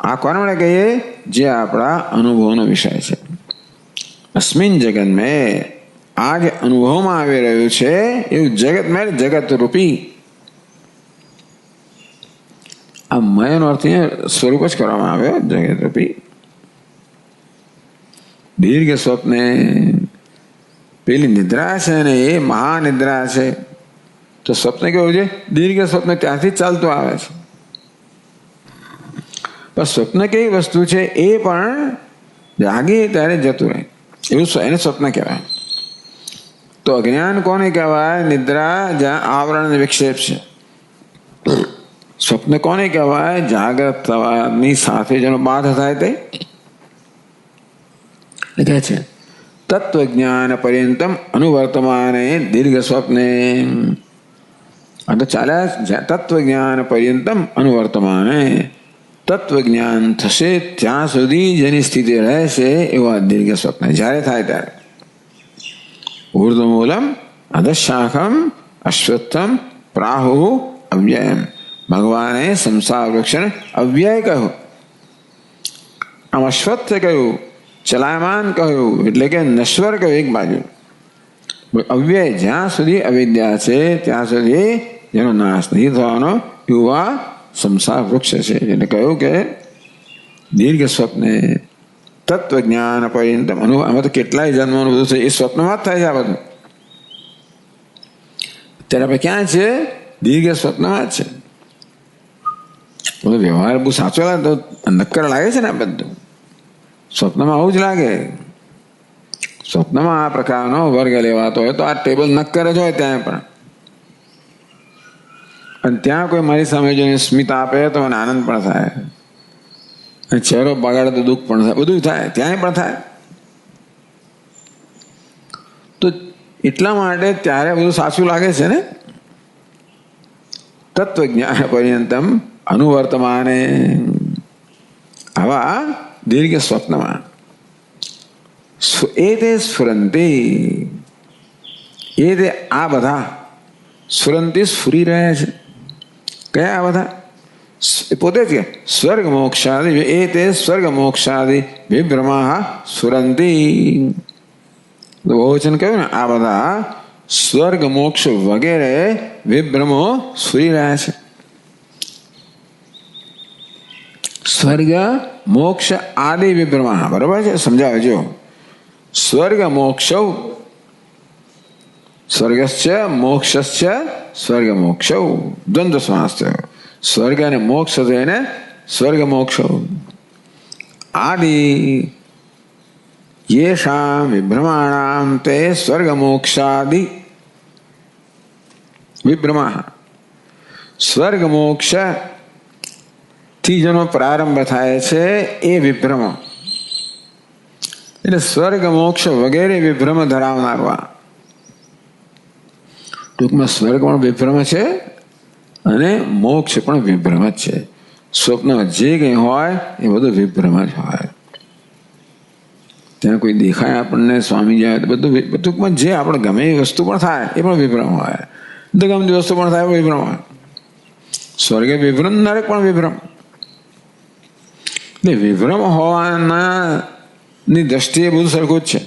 [SPEAKER 1] આ કોને માટે કહીએ? જે આપણા અનુભવનો વિષય છે. અસ્મિન જગન્મય, આ જે અનુભવમાં આવી રહ્યું છે એવું જગતમય, જગત રૂપી. આ મયનો અર્થ સ્વરૂપ જ કરવામાં આવ્યો, જગત રૂપી. દીર્ઘ સ્વપ્ને પેલી નિદ્રા છે ને એ મહાનિદ્રા છે. તો સ્વપ્ન કેવું છે? દીર્ઘ સ્વપ્ન ત્યાંથી ચાલતું આવે છે. પણ સ્વપ્ન કેવી વસ્તુ છે? એ પણ જાગે ત્યારે જતું રહે, એવું એને સ્વપ્ન કહેવાય. તો અજ્ઞાન કોને કહેવાય? નિદ્રા, જ્યાં આવરણ વિક્ષેપ છે. સ્વપ્ન કોને કહેવાય? જાગ્રત થવાની સાથે જેનો બાધ થાય તે કહે છે. તત્વજ્ઞાન પર્યંતમ અનુવર્તમાને દીર્ઘ સ્વપ્ને. તો ચાલ્યા તત્વજ્ઞાન પર્યંતમ અનુવર્તમાને, તત્વજ્ઞાન થશે ત્યાં સુધી જેની સ્થિતિ રહેશે એવા દીર્ઘ સ્વપ્ન જ્યારે થાય ત્યારે. ઊર્ધ્વમૂલમ અધશાખમ અશ્વત્થમ પ્રાહુ અવ્યયમ. ભગવાને સંસાર વૃક્ષને અવ્યય કહ્યું, આમ અશ્વત્થ કહ્યું, ચલાયમાન કહ્યું, એટલે કે નશ્વર કહ્યું એક બાજુ. અવ્યય જ્યાં સુધી અવિદ્યા છે ત્યાં સુધી જેનો નાશ નહીં થવાનો યુવા સંસાર વૃક્ષ છે. એટલે કહ્યું કે દીર્ઘ સ્વપ્ને તત્વજ્ઞાન પર્યંતમ આમાં તો કેટલાય જન્મોનું બધું છે એ સ્વપ્નમાં જ થાય છે. આ બધું અત્યારે આપણે ક્યાં છે? દીર્ઘ સ્વપ્નમાં જ છે. બધો વ્યવહાર બહુ સાચો લાગે તો નક્કર લાગે છે ને આ બધું. સ્વપ્નમાં આવું જ લાગે. સ્વપ્નમાં આ પ્રકારનો વર્ગ લેવાતો હોય તો આ ટેબલ નક્કર જ હોય ત્યાં પણ. અને ત્યાં કોઈ મારી સામે જોઈને સ્મિત આપે તો મને આનંદ પણ થાય, અને ચહેરો બગાડે તો દુઃખ પણ થાય, બધું થાય, ત્યાંય પણ થાય. તો એટલા માટે ત્યારે બધું સાચું લાગે છે ને. તત્વજ્ઞાન પર્યંતમ અનુવર્તમાને, આવા દીર્ઘ સ્વપ્નમાં એ તે સ્ફુરંતી, એ તે આ બધા સ્ફુરંતી સ્ફુરી રહ્યા છે. કયા આ બધા? પોતે જ કે સ્વર્ગ મોક્ષાદિ, એ તે સ્વર્ગ મોક્ષાદિ વિભ્રમા સ્ફુરંતી. બહુવચન કહ્યું ને, આ બધા સ્વર્ગ મોક્ષ વગેરે વિભ્રમો સ્ફુરી રહ્યા છે. સ્વર્ગ મોક્ષ આદિ વિભ્રમા, બરોબર છે? સમજાવજો. સ્વર્ગ મોક્ષ, સ્વર્ગશ્ચ મોક્ષશ્ચ સ્વર્ગ મોક્ષ, દ્વંદ્વ સમાસ થયો. સ્વર્ગ અને મોક્ષ થઈને સ્વર્ગ મોક્ષ. આદિ येषां विभ्रमाणां ते स्वर्गमोक्षादि વિભ્રમા સ્વર્ગ મોક્ષ થી જેનો પ્રારંભ થાય છે એ વિભ્રમ, એટલે સ્વર્ગ મોક્ષ વગેરે વિભ્રમ ધરાવનારવા. ટૂંકમાં સ્વર્ગ પણ વિભ્રમ છે અને મોક્ષ પણ વિભ્રમ જ છે. સ્વપ્નમાં જે કંઈ હોય એ બધું વિભ્રમ જ હોય. ત્યાં કોઈ દેખાય આપણને, સ્વામી જાય તો બધું ટૂંકમાં જે આપણે ગમે એ વસ્તુ પણ થાય એ પણ વિભ્રમ હોય. ગમતી વસ્તુ પણ થાય વિભ્રમ હોય. સ્વર્ગે વિભ્રમ, નરક પણ વિભ્રમ. એટલે વિભ્રમ હોવાના ની દ્રષ્ટિએ બધું સરખું જ છે.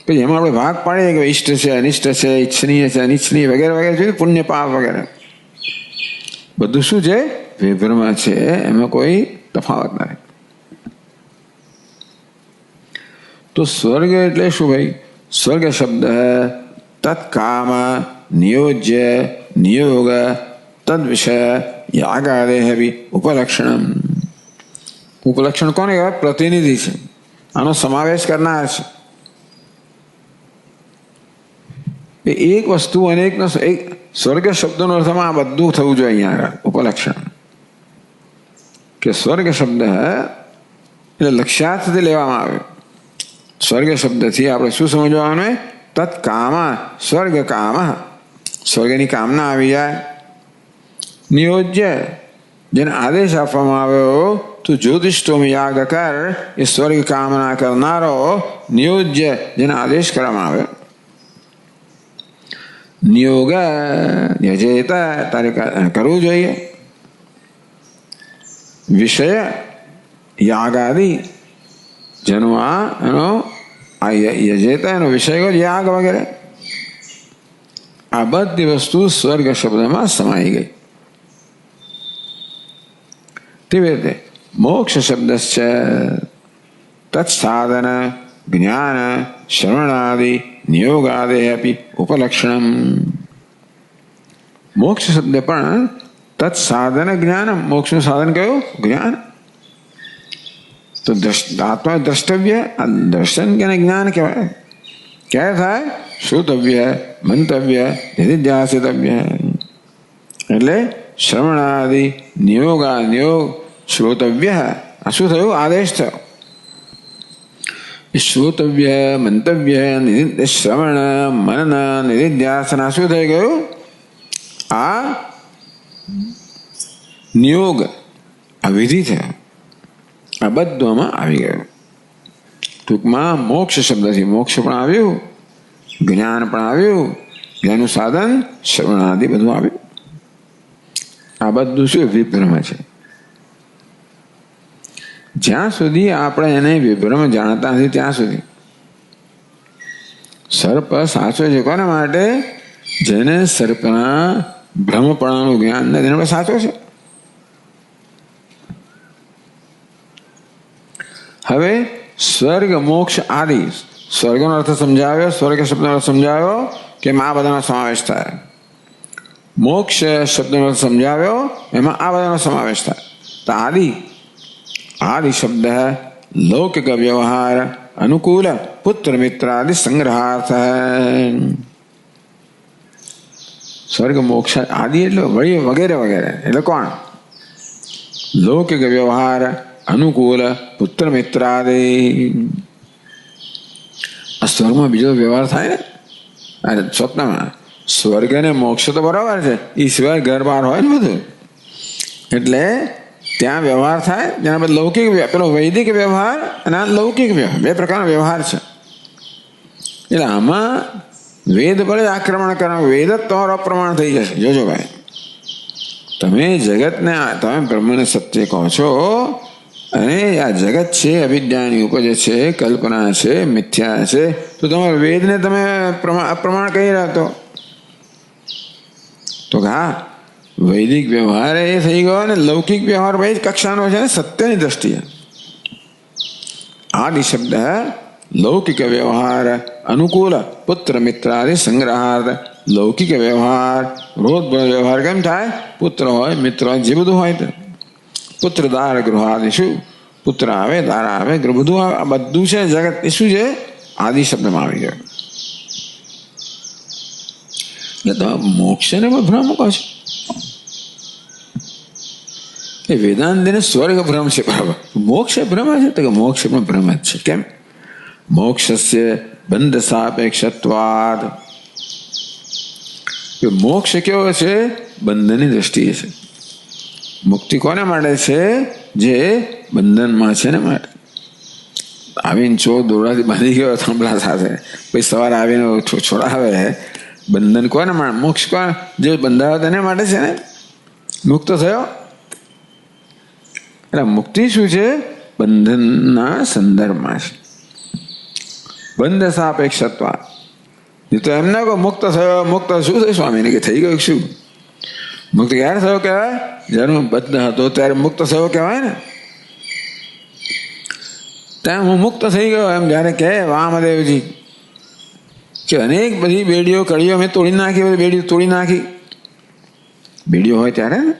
[SPEAKER 1] પછી એમાં આપણે ભાગ પાડીએ કે ઇષ્ટ છે, અનિષ્ટ છે, ઈચ્છનીય છે, અનિચ્છનીય વગેરે વગેરે જોઈએ, પુણ્ય પાપ વગેરે બધું શું છે? વિભ્રમ છે. એમાં કોઈ તફાવત નથી. તો સ્વર્ગ એટલે શું ભાઈ? સ્વર્ગ શબ્દ તત્કામ નિયોજ્ય નિયોગ તદ વિષય યાગાદે ઉપલક્ષણ. ઉપલક્ષણ કોને કહેવાય? પ્રતિનિધિ છે. આનો સમાવેશ કરનાર છે. એક વસ્તુ અનેકનો એક સ્વર્ગ શબ્દનો અર્થમાં આ બધું થવું જોઈએ. અહીંયા આગળ ઉપલક્ષણ કે સ્વર્ગ શબ્દ એટલે લક્ષ્યાર્થથી લેવામાં આવ્યો. સ્વર્ગ શબ્દથી આપણે શું સમજવાનું? તત્કામ, સ્વર્ગ કામ, સ્વર્ગની કામના આવી જાય. નિયોજ્ય, જેને આદેશ આપવામાં આવ્યો તું જ્યોતિષ્ઠોમ યાગ કર, એ સ્વર્ગ કામના કરનારો નિયોજ્ય, જેને આદેશ કરવામાં આવ્યો. નિયોગ યજેત, તારે કરવું જોઈએ. વિષય યાગાદિ, જેનો એનો યજેત એનો વિષય યાગ વગેરે આ બધી વસ્તુ સ્વર્ગ શબ્દમાં સમાઈ ગઈ. તેવી રીતે મોક્ષ શબ્દ છે તત્સાધન જ્ઞાન શ્રવણાદિ નિયોગાદે અપી ઉપલક્ષણમ. મોક્ષ શબ્દ પણ તત્સાધન જ્ઞાન, મોક્ષનું સાધન કયું? જ્ઞાન. તો આત્મા દ્રષ્ટવ્ય, આ દર્શન કે જ્ઞાન કહેવાય. ક્યારે થાય? શ્રોતવ્ય, મંતવ્ય, નિધિધ્યાસિતવ્ય. એટલે શ્રવણાદિ નિયોગા નિયોગ શ્રોતવ્ય, આ શું થયું? આદેશ થયો. શ્રોતવ્ય, મંતવ્ય, શ્રવણ, મનન, નિધિધ્યાસન શું થઈ ગયું? આ નિયોગ, આ વિધિ છે. આ બધું આમાં આવી ગયું. ટૂંકમાં મોક્ષ શબ્દથી મોક્ષ પણ આવ્યું, જ્ઞાન પણ આવ્યું, જ્ઞાનનું સાધન શ્રવણાદિ બધું આવ્યું. આ બધું શું? વિભ્રમ છે. જ્યાં સુધી આપણે એને વિભ્રમ જાણતા નથી ત્યાં સુધી. સર્પ સાચો છે કોના માટે? જેને સર્પના ભ્રમપણાનું જ્ઞાન નથી, એના માટે સાચો છે. હવે સ્વર્ગ મોક્ષ આદિ, સ્વર્ગનો અર્થ સમજાવ્યો, સ્વર્ગ શબ્દનો અર્થ સમજાવ્યો કે એમાં આ બધાનો સમાવેશ થાય. મોક્ષ શબ્દનો અર્થ સમજાવ્યો, એમાં આ બધાનો સમાવેશ થાય. તો આદિ, આદિ શબ્દ લૌકિક વ્યવહાર અનુકૂળ પુત્ર મિત્ર આદિ સંગ્રહાર્થ. સ્વર્ગ મોક્ષ આદિ એટલે વગેરે વગેરે. એટલે કોણ? લૌકિક વ્યવહાર અનુકૂળ પુત્ર મિત્રાદિ. આ સ્વર્ગમાં બીજો વ્યવહાર થાય ને સ્વપ્નમાં. સ્વર્ગ અને મોક્ષ તો બરાબર છે, એ સિવાય ઘર બહાર હોય ને બધું. એટલે ત્યાં વ્યવહાર થાય. જેના બધા લૌકિક, પેલો વૈદિક વ્યવહાર અને આ લૌકિક વ્યવહાર, બે પ્રકારનો વ્યવહાર છે. એટલે આમાં વેદ ભલે આક્રમણ કરવા, વેદ જ તમારો અપ્રમાણ થઈ જશે. જોજો ભાઈ, તમે જગતને, તમે બ્રહ્મને સત્ય કહો છો અને આ જગત છે અવિદ્યાની ઉપજ છે, કલ્પના છે, મિથ્યા છે, તો તમારા વેદને તમે અપ્રમાણ કહી રહ્યા તો હા, વૈદિક વ્યવહાર એ થઈ ગયો ને લૌકિક વ્યવહાર ભાઈ કક્ષાનો છે ને સત્યની દ્રષ્ટિએ. આદિ શબ્દ લૌકિક વ્યવહાર અનુકૂળ પુત્ર મિત્રાદિ સંગ્રહાર્થ. લૌકિક વ્યવહાર રોજ વ્યવહાર કેમ થાય? પુત્ર હોય, મિત્ર હોય, જે બધું હોય તે પુત્રદાર ગૃહાદિશુ પુત્ર આવે, દારા આવે, બધું આ બધું છે જગત. એ શું છે? આદિ શબ્દમાં આવી ગયો. એટલે તો મોક્ષને પણ ભ્રમ કહો છો. એ વેદાંતને સ્વર્ગ ભ્રમ છે. બરાબર. મોક્ષ એ ભ્રમ છે? તો કે મોક્ષ પણ ભ્રમ જ છે. કેમ? મોક્ષસ્ય બંધ સાપેક્ષત્વાદ. મોક્ષ કેવો છે? બંધનની દ્રષ્ટિએ છે. મુક્તિ કોને માટે છે? જે બંધનમાં છે ને માટે. આવીને ચોર દોરડાથી બાંધી ગયો થાંભલા સાથે, પછી સવારે આવીને છોડાવે. બંધન કોને માટે? મોક્ષ કોણ? જે બંધાયો તેને માટે છે ને. મુક્ત થયો. એટલે મુક્તિ શું છે? બંધનના સંદર્ભમાં છે. બંધ સાપેક્ષત્વાદ. તો એમને કહો મુક્ત થયો. મુક્ત શું થયું સ્વામીને? કે થઈ ગયું. શું મુક્ત ક્યારે થયો કહેવાય? જ્યારે હું બદ્ધ હતો ત્યારે મુક્ત થયો કહેવાય ને. ત્યાં હું મુક્ત થઈ ગયો એમ જ્યારે કહે વામદેવજી કે અનેક બધી બેડીઓ કડીઓ મેં તોડી નાખી, બધી બેડીઓ તોડી નાખી. બેડીઓ હોય ત્યારે ને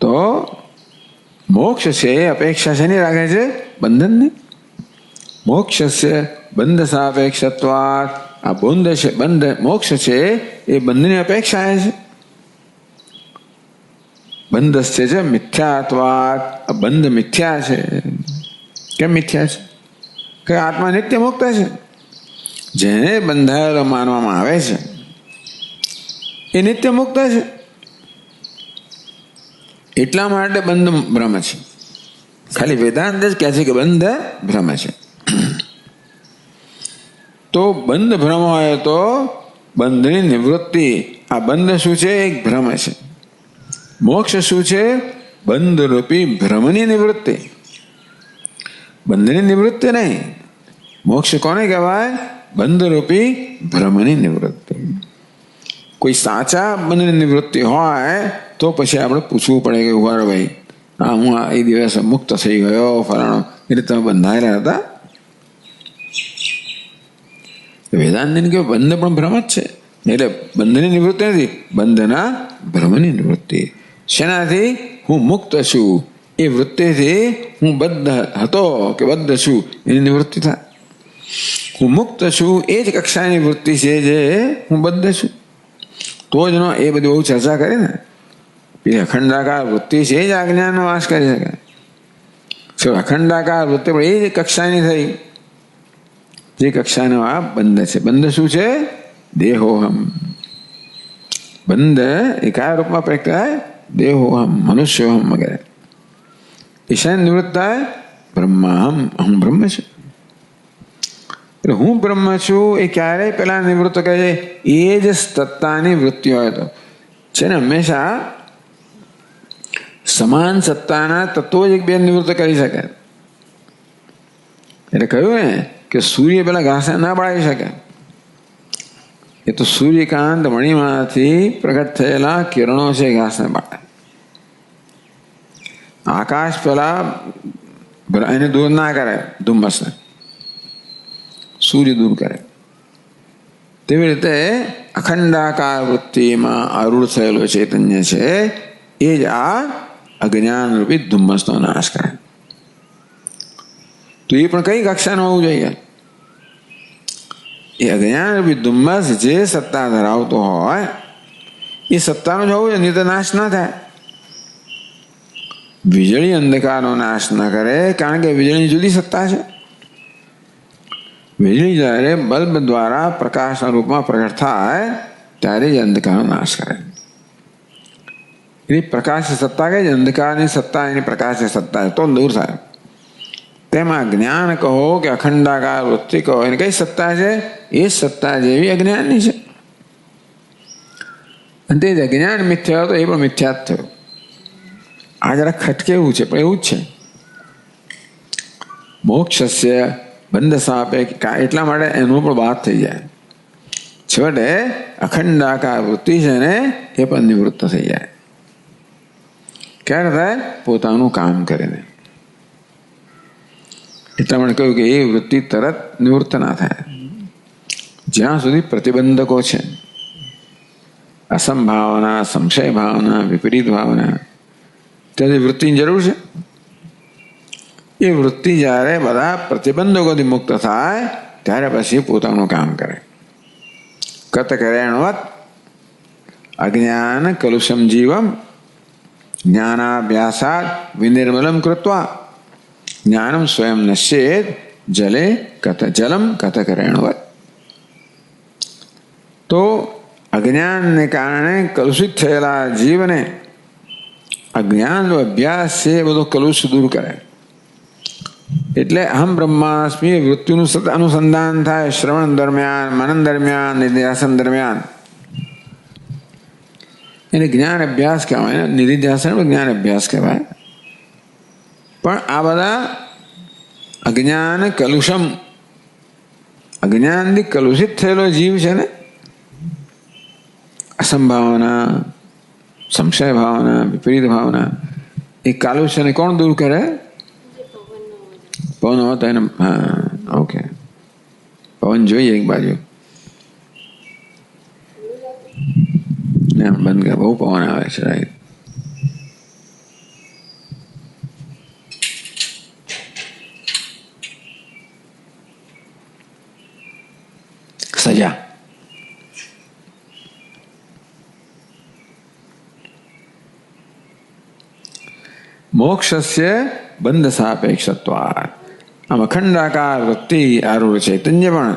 [SPEAKER 1] તો મોક્ષ છે એ અપેક્ષા છે નહીં રાખે છે? બંધનની. મોક્ષ છે બંધ સાપેક્ષત્વાદ. આ બંધ છે, બંધ મોક્ષ છે એ બંધની અપેક્ષા છે. બંધ છે મિથ્યાત્વાદ. આ બંધ મિથ્યા છે. કેમ મિથ્યા છે? કે આત્મા નિત્ય મુક્ત છે. જેને બંધાયેલો માનવામાં આવે છે એ નિત્ય મુક્ત છે. એટલા માટે બંધ ભ્રમ છે. ખાલી વેદાંત જ કહે છે કે બંધ ભ્રમ છે. તો બંધ ભ્રમ હોય તો બંધની નિવૃત્તિ. આ બંધ શું છે? એક ભ્રમ છે. મોક્ષ શું છે? બંધ રૂપી ભ્રમની નિવૃત્તિ. બંધની નિવૃત્તિ નહીં. મોક્ષ કોને કહેવાય? બંધ રૂપી ભ્રમની નિવૃત્તિ. કોઈ સાચા બંધની નિવૃત્તિ હોય તો પછી આપણે પૂછવું પડે કે ઉભા ભાઈ, હા હું એ દિવસે મુક્ત થઈ ગયો ફલાણો, એટલે તમે બંધાયેલા હતા. વેદાંતની કે બંધ પણ ભ્રમ જ છે. એટલે બંધની નિવૃત્તિ નથી, બંધના ભ્રમની નિવૃત્તિ. શેનાથી? હું મુક્ત છું એ વૃત્તિથી હું બદ્ધ હતો કે બદ્ધ છું એની નિવૃત્તિ થાય. હું મુક્ત છું એ જ કક્ષાની વૃત્તિ છે જે હું બદ્ધ છું. તો જ એ બધી બહુ ચર્ચા કરી ને. એ અખંડાકાર વૃત્તિ છે એ જ આજ્ઞાનો વાસ કરી શકે. અખંડાકાર વૃત્તિ પણ એ જ કક્ષાની થઈ જે કક્ષાનો આ બંધ છે. બંધ શું છે? દેહોહમ. બંધ એ કયા રૂપમાં પ્રકટ થાય? દેહોહમ, મનુષ્યોહમ વગેરે. ઈશાન નિવૃત્ત થાય બ્રહ્માહમ. હું બ્રહ્મ છું. એટલે હું બ્રહ્મ છું એ ક્યારેય પેલા નિવૃત્ત કહે છે એ જ સત્તાની વૃત્તિ હોય તો છે ને. હંમેશા સમાન સત્તાના તત્વો જ એક બે નિવૃત્ત કરી શકે. એટલે કહ્યું ને કે સૂર્ય પેલા ઘાસ ના બાળી શકે. એ તો સૂર્યકાંત મણીમાંથી પ્રગટ થયેલા કિરણો છે ઘાસને બાળે. આકાશ પેલા એને દૂર ના કરે ધુમ્મસને, સૂર્ય દૂર કરે. તેવી રીતે અખંડાકાર વૃત્તિમાં આરૂઢ થયેલો ચૈતન્ય છે એ જ આ અજ્ઞાન રૂપી ધુમ્મસનો નાશ કરે. તો એ પણ કઈ કક્ષાનું હોવું જોઈએ? એ અજ્ઞાન રૂપી ધુમ્મસ જે સત્તા ધરાવતો હોય એ સત્તાનું જ હોવું જોઈએ, નહીં તો નાશ ના થાય. વીજળી અંધકારનો નાશ ન કરે, કારણ કે વીજળી જુદી સત્તા છે. વીજળી જ્યારે બલ્બ દ્વારા પ્રકાશના રૂપમાં પ્રગટ થાય ત્યારે જ અંધકારનો નાશ કરે. એની પ્રકાશ સત્તા કઈ? અંધકારની સત્તા એની પ્રકાશ સત્તા તો દૂર થાય. તેમાં જ્ઞાન કહો કે અખંડાકાર વૃત્તિ કહો, એની કઈ સત્તા છે? એ સત્તા જેવી અજ્ઞાનની છે. અને તે અજ્ઞાન મિથ્યા તો એ પણ મિથ્યા જ થયો. આ જરા ખટકેવું છે પણ એવું જ છે. મોક્ષસ્ય બંધ સાપેક્ષ. એટલા માટે એનું પણ વાત થઈ જાય. છેવટે અખંડાકાર વૃત્તિ છે ને એ પણ નિવૃત્ત થઈ જાય. ક્યારે થાય? પોતાનું કામ કરીને. એટલા માટે કહ્યું કે એ વૃત્તિ તરત નિવૃત્ત ના થાય જ્યાં સુધી પ્રતિબંધકો છે. અસંભાવના, સંશય ભાવના, વિપરીત ભાવના, ત્યાંથી વૃત્તિની જરૂર છે. એ વૃત્તિ જ્યારે બધા પ્રતિબંધકોથી મુક્ત થાય ત્યારે પછી પોતાનું કામ કરે. કત કરેણવત અજ્ઞાન કલુષમ જીવમ જ્ઞાનાભ્યાસાત વિનિર્મલમ કૃત્વા જ્ઞાનમ સ્વયં નશ્યેત જલમ કત કરેણવત. તો અજ્ઞાનને કારણે કલુષિત થયેલા જીવને અજ્ઞાનનો અભ્યાસ છે એ બધો કલુષ દૂર કરે. એટલે અહમ બ્રહ્માસ્મિ વૃત્તિનું સતત અનુસંધાન થાય શ્રવણ દરમિયાન, મનન દરમિયાન, નિધિધ્યાસન દરમિયાન. એને જ્ઞાન અભ્યાસ કહેવાય. નિધિધ્યાસન જ્ઞાન અભ્યાસ કહેવાય. પણ આ બધા અજ્ઞાન કલુષમ, અજ્ઞાનથી કલુષિત થયેલો જીવ છે ને, અસંભાવના, સંશય ભાવના, વિપરીત ભાવના, એ કાલુષ્યને કોણ દૂર કરે? પવન હોતા એને. હા, ઓકે. પવન જોઈએ એક બાજુ. બંધ કરે, બહુ પવન આવે છે. રાઈટ. સજા. મોક્ષસ્ય બંધ સાપેક્ષત્વાત્. આમ અખંડાકાર વૃત્તિ આરૂઢ ચૈતન્ય પણ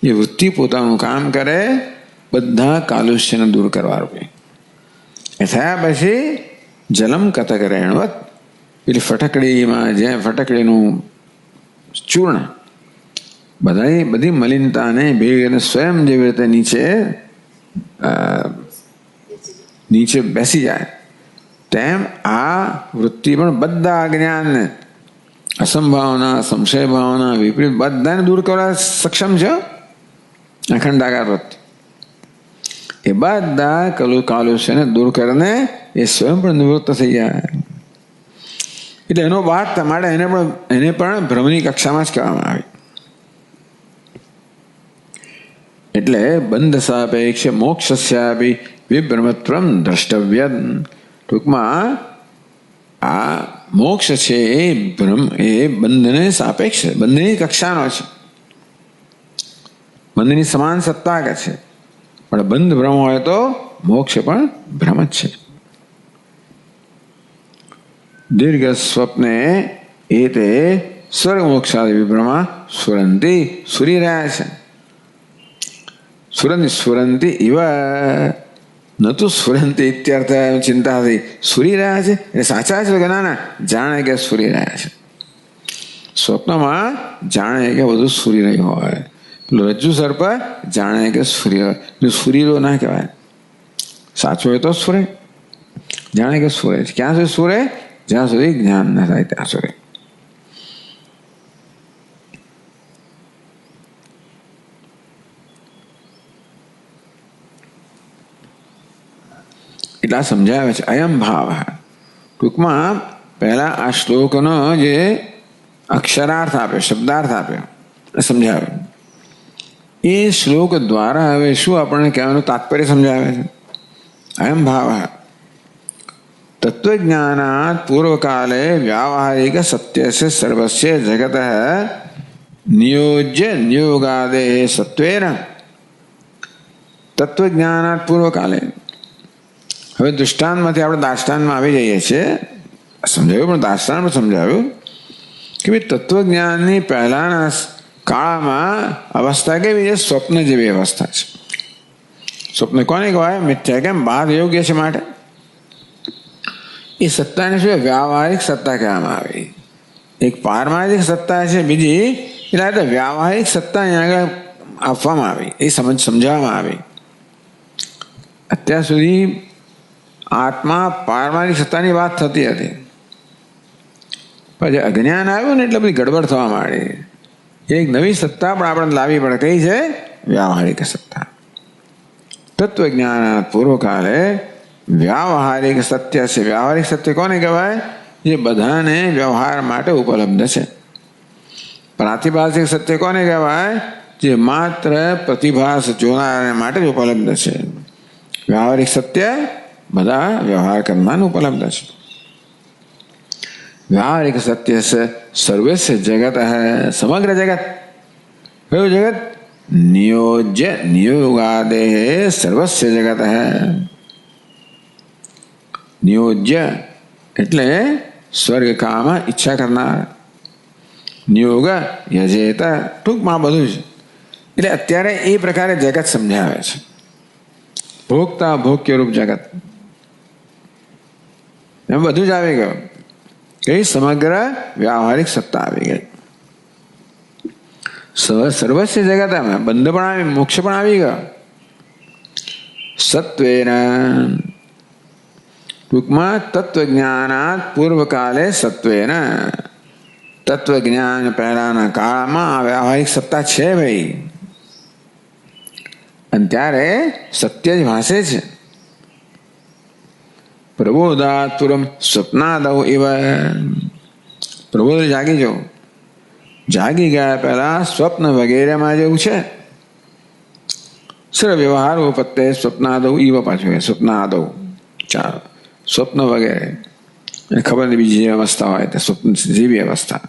[SPEAKER 1] એ વૃત્તિ પોતાનું કામ કરે બધા કાલુષ્યને દૂર કરવા રૂપે. એ થયા પછી જલમ કતકરેણવત, પેલી ફટકડીમાં જ્યાં ફટકડીનું ચૂર્ણ બધી મલિનતાને ભેગને સ્વયં જેવી રીતે નીચે બેસી જાય તેમ આ વૃત્તિ પણ બધા અજ્ઞાનને, અસંભાવના, સંશય ભાવના, વિપરીત બધાને દૂર કરવા સક્ષમ છે. અખંડાકાર વૃત્તિ એ બધા કાલુષ્યને દૂર કરીને એ સ્વયં પણ નિવૃત્ત થઈ જાય. એટલે એનો વાત તમારે એને પણ ભ્રમની કક્ષામાં જ કહેવામાં આવી. એટલે બંધ સાપેક્ષ મોક્ષસ્યાપી વિભ્રમત્વમ દ્રષ્ટવ્ય. ટૂંકમાં આ મોક્ષ છે એ બંધને સાપેક્ષ, બંધની કક્ષાનો છે, બંધની સમાન સત્તા કે છે. પણ બંધ ભ્રમ હોય તો મોક્ષ પણ ભ્રમ જ છે. દીર્ઘ સ્વપ્ને એ તે સ્વર્ગ મોક્ષાદિ વિભ્રમા સ્ફુરંતી, સ્ફુરી રહ્યા છે. સ્ફુરંતી ઇવ ન તો સ્ફુરંતી ઇત્યર્થ ચિંતાથી સ્ફુરી રહ્યા છે. એટલે સાચા છે કે ના જાણે કે સ્ફુરી રહ્યા છે. સ્વપ્નમાં જાણે કે બધું સ્ફુરી રહ્યું હોય. રજ્જુ સર્પ જાણે કે સ્ફુરી હોય. સ્ફુરીરો ના કહેવાય. સાચું હોય તો સ્ફુરે, જાણે કે સ્ફુરે. ક્યાં સુધી સ્ફુરે? જ્યાં સુધી જ્ઞાન ના થાય ત્યાં સુધી. એટલા સમજાવે છે. અયમ ભાવ. ટૂંકમાં પહેલા આ શ્લોકનો જે અક્ષરાર્થ આપ્યો, શબ્દાર્થ આપ્યો, સમજાવ્યો. એ શ્લોક દ્વારા હવે શું આપણને કહેવાનું તાત્પર્ય સમજાવે છે. અયમ ભાવ તત્વજ્ઞાનાત પૂર્વકાલે વ્યાવહારિક સત્ય સર્વસ્ય જગત નિયોજ્ય નિયોગાદે સત્વેન. તત્વજ્ઞાનાત પૂર્વકાલે. હવે દૃષ્ટાંતમાંથી આપણે દાષ્ટાનમાં આવી જઈએ છીએ. સમજાવ્યું, પણ દાષ્ટાનમાં સમજાવ્યું કે ભાઈ તત્વજ્ઞાનની પહેલાના કાળમાં અવસ્થા કેવી છે? સ્વપ્ન જેવી અવસ્થા છે. સ્વપ્ન કોને કહેવાય? મિથ્યા. કેમ? બહાર યોગ્ય છે માટે. એ સત્તાને શું વ્યાવહારિક સત્તા કહેવામાં આવી. એક પારમાર્થિક સત્તા છે, બીજી એટલે વ્યાવહારિક સત્તા અહીંયા આગળ આપવામાં આવી, એ સમજાવવામાં આવી. અત્યાર સુધી આત્મા પારમાર્થિક સત્તાની વાત થતી હતી, પછી અજ્ઞાન આવ્યું ને એટલે બધી ગડબડ થવા માંડી. એક નવી સત્તા પણ આપણે લાવવી પડે. કઈ છે? વ્યાવહારિક સત્તા. તત્વજ્ઞાન પૂર્વકાલે વ્યાવહારિક સત્ય છે. વ્યાવહારિક સત્ય કોને કહેવાય? જે બધાને વ્યવહાર માટે ઉપલબ્ધ છે. પ્રાતિભાષિક સત્ય કોને કહેવાય? જે માત્ર પ્રતિભાસ જોનાર માટે જ ઉપલબ્ધ છે. વ્યાવહારિક સત્ય બધા વ્યવહાર કરનાર ઉપલબ્ધ છે. व्यावहारिक सत्य से सर्वस्य जगत है, समग्र जगत कयो जगत नियोज्य नियोगादे सर्वस्य जगत है। नियोज्य એટલે સ્વર્ગ કામ ઈચ્છા કરનાર, નિયોગ યજેત ટૂંકમાં બધું જ. એટલે અત્યારે એ પ્રકારે જગત સમજાવે છે, ભોગતા ભોગ્ય રૂપ જગત એમ બધું જ આવી ગયું. કઈ સમગ્ર વ્યાવહારિક સત્તા આવી ગઈ. સર્વસ્વ જગત બંધ પણ આવી, મોક્ષ પણ આવી ગયો. સત્વેના ટૂંકમાં તત્વજ્ઞાનાત પૂર્વકાલે સત્વેના, તત્વજ્ઞાન પહેલાના કાળમાં આ વ્યાવહારિક સત્તા છે ભાઈ, અને ત્યારે સત્ય જ ભાષે છે. પ્રબોધાત પૂર્વમ સ્વપ્નાદૌ એવ, પ્રબોધ જાગી જાઓ, જાગી ગયા પહેલા સ્વપ્ન વગેરેમાં જેવું છે. સર વ્યવહાર ઉપત્તે સ્વપ્નાદૌ ઈવ પાછું સ્વપ્નાદૌ, ચાલો સ્વપ્ન વગેરે ખબર નહીં બીજી જે અવસ્થા હોય તે સ્વપ્ન જેવી અવસ્થા.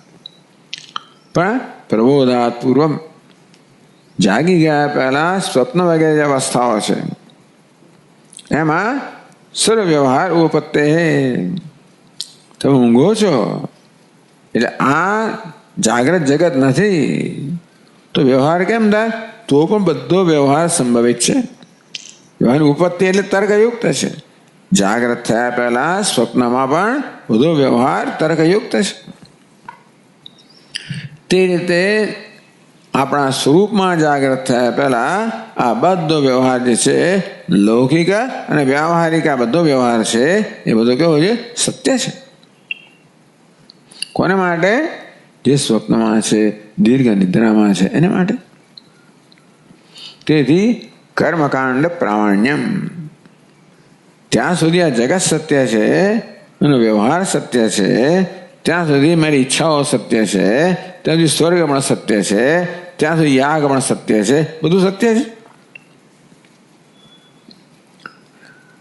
[SPEAKER 1] પણ પ્રબોધાત પૂર્વમ જાગી ગયા પહેલા સ્વપ્ન વગેરે જે અવસ્થાઓ છે એમાં સર્વ વ્યવહાર ઉપત્તે, તમે ઊંઘો છો એટલે આ જાગ્રત જગત નથી તો વ્યવહાર કેમ થાય? તો પણ બધો વ્યવહાર સંભવિત છે. વ્યવહાર ઉપત્તિ એટલે તર્કયુક્ત છે. જાગ્રત થયા પહેલા સ્વપ્નમાં પણ બધો વ્યવહાર તર્કયુક્ત છે. તે રીતે આપણા સ્વરૂપમાં જાગ્રત થયા પહેલા આ બધો વ્યવહાર જે છે લૌકિક અને વ્યાવહારિક, આ બધો વ્યવહાર છે એ બધો કેવો છે? સત્ય છે. કોને માટે? જે સ્વપ્નમાં છે, દીર્ઘ નિદ્રામાં છે એને માટે. તેથી કર્મકાંડ પ્રામાણ્યમ, ત્યાં સુધી આ જગત સત્ય છે અને વ્યવહાર સત્ય છે, ત્યાં સુધી મારી ઈચ્છાઓ સત્ય છે, ત્યાં સુધી સ્વર્ગ પણ સત્ય છે, ત્યાં સુધી યાગ પણ સત્ય છે, બધું સત્ય છે.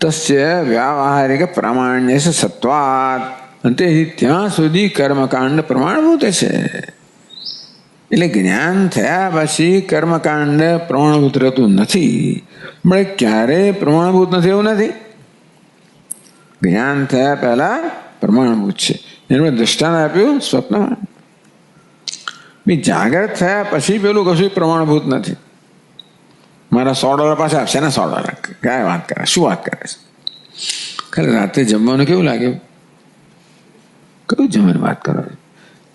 [SPEAKER 1] તસ્ય વ્યાવહારિક પ્રામાણ્ય છે સત્વાત, અને તેથી ત્યાં સુધી કર્મકાંડ પ્રમાણભૂત છે. એટલે જ્ઞાન થયા પછી કર્મકાંડ પ્રમાણભૂત રહેતું નથી. મળે ક્યારેય પ્રમાણભૂત નથી એવું નથી. જ્ઞાન થયા પહેલા પ્રમાણભૂત છે. એનું દ્રષ્ટાંત આપ્યું સ્વપ્નમાં. જાગ્રત થયા પછી પેલું કશું પ્રમાણભૂત નથી. મારા $100 પાછા આપશે ને $100, ક્યાં વાત કરે, શું વાત કરે છે? ખાલી રાતે જમવાનું કેવું લાગ્યું? કયું જમવાની વાત કરો?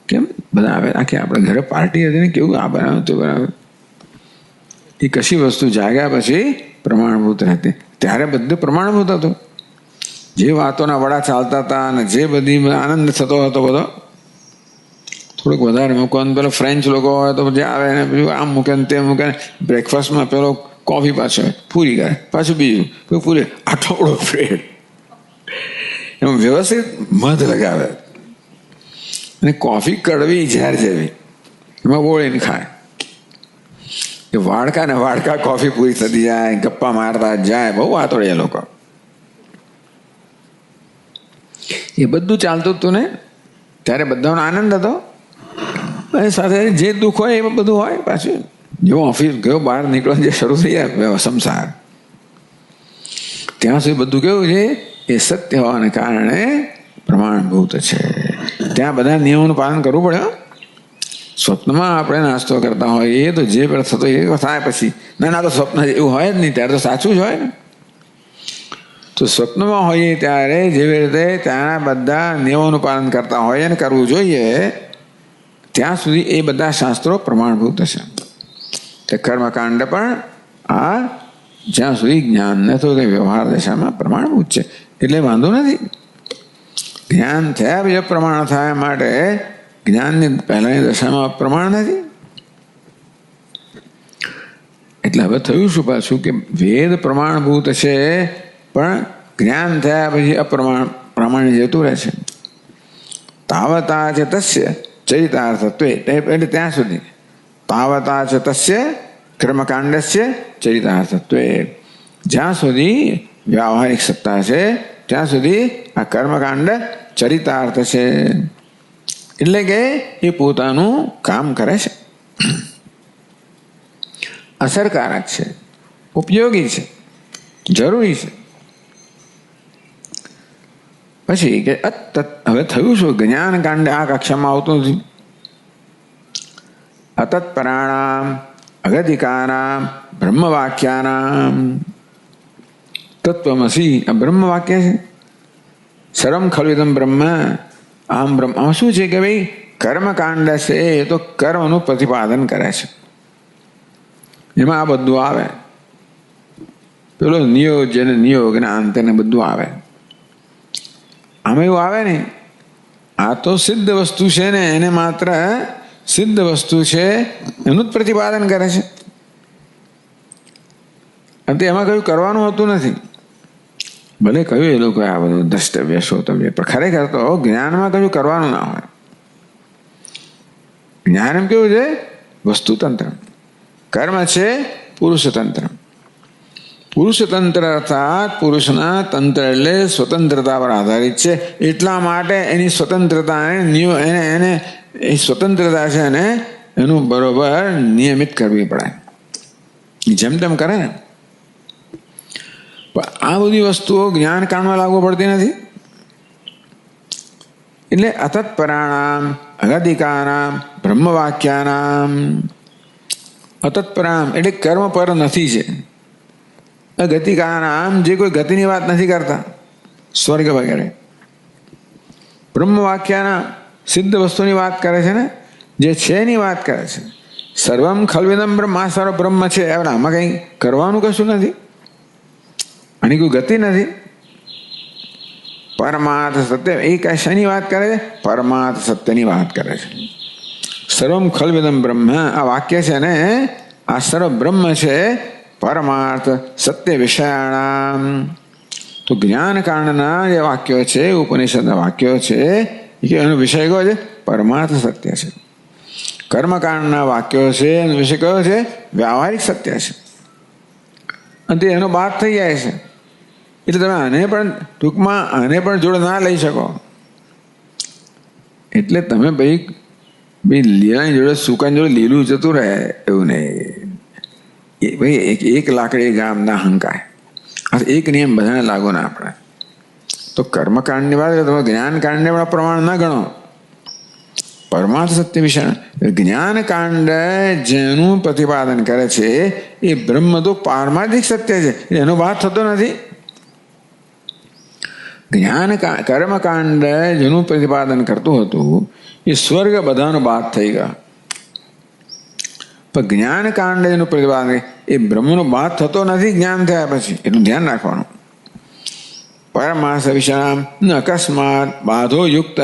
[SPEAKER 1] કેમ બધા આવે? આખી આપણે ઘરે પાર્ટી હતી ને, કેવું આ બનાવ્યું તે બનાવ્યું. એ કશી વસ્તુ જાગ્યા પછી પ્રમાણભૂત રહેતી. ત્યારે બધું પ્રમાણભૂત હતું. જે વાતોના વડા ચાલતા હતા અને જે બધી આનંદ થતો હતો બધો, થોડુંક વધારે મૂકો. પેલો ફ્રેન્ચ લોકો હોય તો જે આવે ને બીજું આમ મૂકે ને તે મૂકે. બ્રેકફાસ્ટમાં પેલો કોફી પાછો પૂરી કરે, પાછું બીજું પૂરી, આટલો બડો બ્રેડ એમ વ્યવસ્થિત મધ લગાવે. અને કોફી કડવી ઝેર જેવી, એમાં બોળીને ખાય. એ વાડકા ને વાડકા કોફી પૂરી થતી જાય, ગપ્પા મારતા જાય, બહુ વાતોડિયા લોકો. એ બધું ચાલતું હતું ને, ત્યારે બધાનો આનંદ હતો. અને સાથે જે દુઃખ હોય એ બધું હોય. પાછું જેવો ઓફિસ ગયો, બહાર નીકળવા જે શરૂ થઈ જાય સંસાર, ત્યાં સુધી બધું કેવું છે? એ સત્ય હોવાને કારણે પ્રમાણભૂત છે. ત્યાં બધા નિયમોનું પાલન કરવું પડે. સ્વપ્નમાં આપણે નાસ્તો કરતા હોય એ તો જે પણ થતો એ થાય પછી ના તો સ્વપ્ન એવું હોય જ નહીં, ત્યારે તો સાચું જ હોય ને. તો સ્વપ્નમાં હોઈએ ત્યારે જેવી રીતે ત્યાંના બધા નિયમોનું પાલન કરતા હોય અને કરવું જોઈએ, ત્યાં સુધી એ બધા શાસ્ત્રો પ્રમાણભૂત છે. તે કર્મકાંડ પણ આ જ્યાં સુધી જ્ઞાન ન થયું તે વ્યવહાર દશામાં પ્રમાણભૂત છે. એટલે વાંધો નથી. જ્ઞાન થયા બીજા પ્રમાણ થાય માટે જ્ઞાનની પહેલાની દશામાં પ્રમાણ નથી. એટલે હવે થયું શું પાછું કે વેદ પ્રમાણભૂત છે પણ જ્ઞાન થયા પછી પ્રમાણે જતું રહે છે. તાવતા છે તસ્ય ચરિતાર્થત્વે, એટલે ત્યાં સુધી તાવતા છે તસ્ય કર્મકાંડસ્ય ચરિતાર્થત્વે, જ્યાં સુધી વ્યાવહારિક સત્તા છે ત્યાં સુધી આ કર્મકાંડ ચરિતાર્થ છે. એટલે કે એ પોતાનું કામ કરે છે, અસરકારક છે, ઉપયોગી છે, જરૂરી છે. પછી કે હવે થયું શું? જ્ઞાન કાંડ આ કક્ષામાં આવતું નથી. અતત્પરાણામ અગતિકાનામ બ્રહ્મવાક્યાનામ તત્વમસી. આ બ્રહ્મ વાક્ય છે. સર્વમ ખલ્વિદમ બ્રહ્મ. આમ બ્રહ્મ શું છે કે ભાઈ કર્મકાંડ છે એ તો કર્મનું પ્રતિપાદન કરે છે. એમાં આ બધું આવે, પેલો નિયોજ ને નિયોગ ને અંતે ને બધું આવે. આમાં એવું આવે ને, આ તો સિદ્ધ વસ્તુ છે ને, એને માત્ર સિદ્ધ વસ્તુ છે એનું જ પ્રતિપાદન કરે છે. અને એમાં કયું કરવાનું હોતું નથી. ભલે કહ્યું એ લોકો આ બધું દ્રષ્ટવ્ય શ્રોતવ્ય, પણ ખરેખર તો જ્ઞાનમાં કયું કરવાનું ના હોય. જ્ઞાન એમ કેવું છે? વસ્તુતંત્ર. કર્મ છે પુરુષતંત્ર. પુરુષતંત્ર અર્થાત પુરુષના તંત્ર એટલે સ્વતંત્રતા પર આધારિત છે. એટલા માટે એની સ્વતંત્રતાને એને એ સ્વતંત્રતા છે અને એનું બરોબર નિયમિત કરવી પડે. જેમ તેમ કરે ને. પણ આ બધી વસ્તુઓ જ્ઞાન કાળમાં લાગુ પડતી નથી. એટલે અતત્પરાણામ અગતિકાનામ બ્રહ્મવાક્યાનામ. અતત્પરામ એટલે કર્મ પર નથી છે. ગતિકાનામ જે કોઈ ગતિની વાત નથી કરતા, સ્વર્ગ વગેરે. બ્રહ્મવાક્યાના સિદ્ધ વસ્તુની વાત કરે છે ને, જે છે એની વાત કરે છે. સર્વમ ખલ્વિદમ બ્રહ્મ. આ સર્વ બ્રહ્મ છે. આમાં કંઈ કરવાનું કશું નથી, આની કોઈ ગતિ નથી. પરમાર્થ સત્ય એ શેની વાત કરે છે? પરમાર્થ સત્યની વાત કરે છે. સર્વમ ખલ્વિદમ બ્રહ્મ આ વાક્ય છે ને, આ સર્વ બ્રહ્મ છે પરમાર્થ સત્ય વિષયાણામ. તો જ્ઞાન કાંડના જે વાક્યો છે, ઉપનિષદના વાક્યો છે, એનો વિષય કયો છે? પરમાર્થ સત્ય છે. કર્મકાંડના વાક્યો છે, એનો વિષય કયો છે? વ્યાવહારિક સત્ય છે. અને એનો બાદ થઈ જાય છે. એટલે તમે આને પણ ટૂંકમાં આને પણ જોડે ના લઈ શકો. એટલે તમે ભાઈ લીલાની જોડે સુકાની જોડે લીલું જતું રહે એવું નહીં. ભાઈ એક લાકડી ગામ ના હંકાય. આ એક નિયમ બધાને લાગુ ના પડે. તો કર્મકાંડની વાત તમે જ્ઞાનકાંડને પણ પ્રમાણ ના ગણો. પરમાર્થ સત્ય વિષય જ્ઞાનકાંડ જેનું પ્રતિપાદન કરે છે એ બ્રહ્મ તો પારમાર્થિક સત્ય છે, એનો વાત થતો નથી. કર્મકાંડ જેનું પ્રતિપાદન કરતું હતું એ સ્વર્ગ બધાનો બાદ થઈ ગયા. પણ જ્ઞાનકાંડ જેનું પ્રતિપાદન એ બ્રહ્મનો બાદ થતો નથી જ્ઞાન થયા પછી. એટલું ધ્યાન રાખવાનું. પરમાર્થ વિષયામ ન અકસ્માત બાધો યુક્ત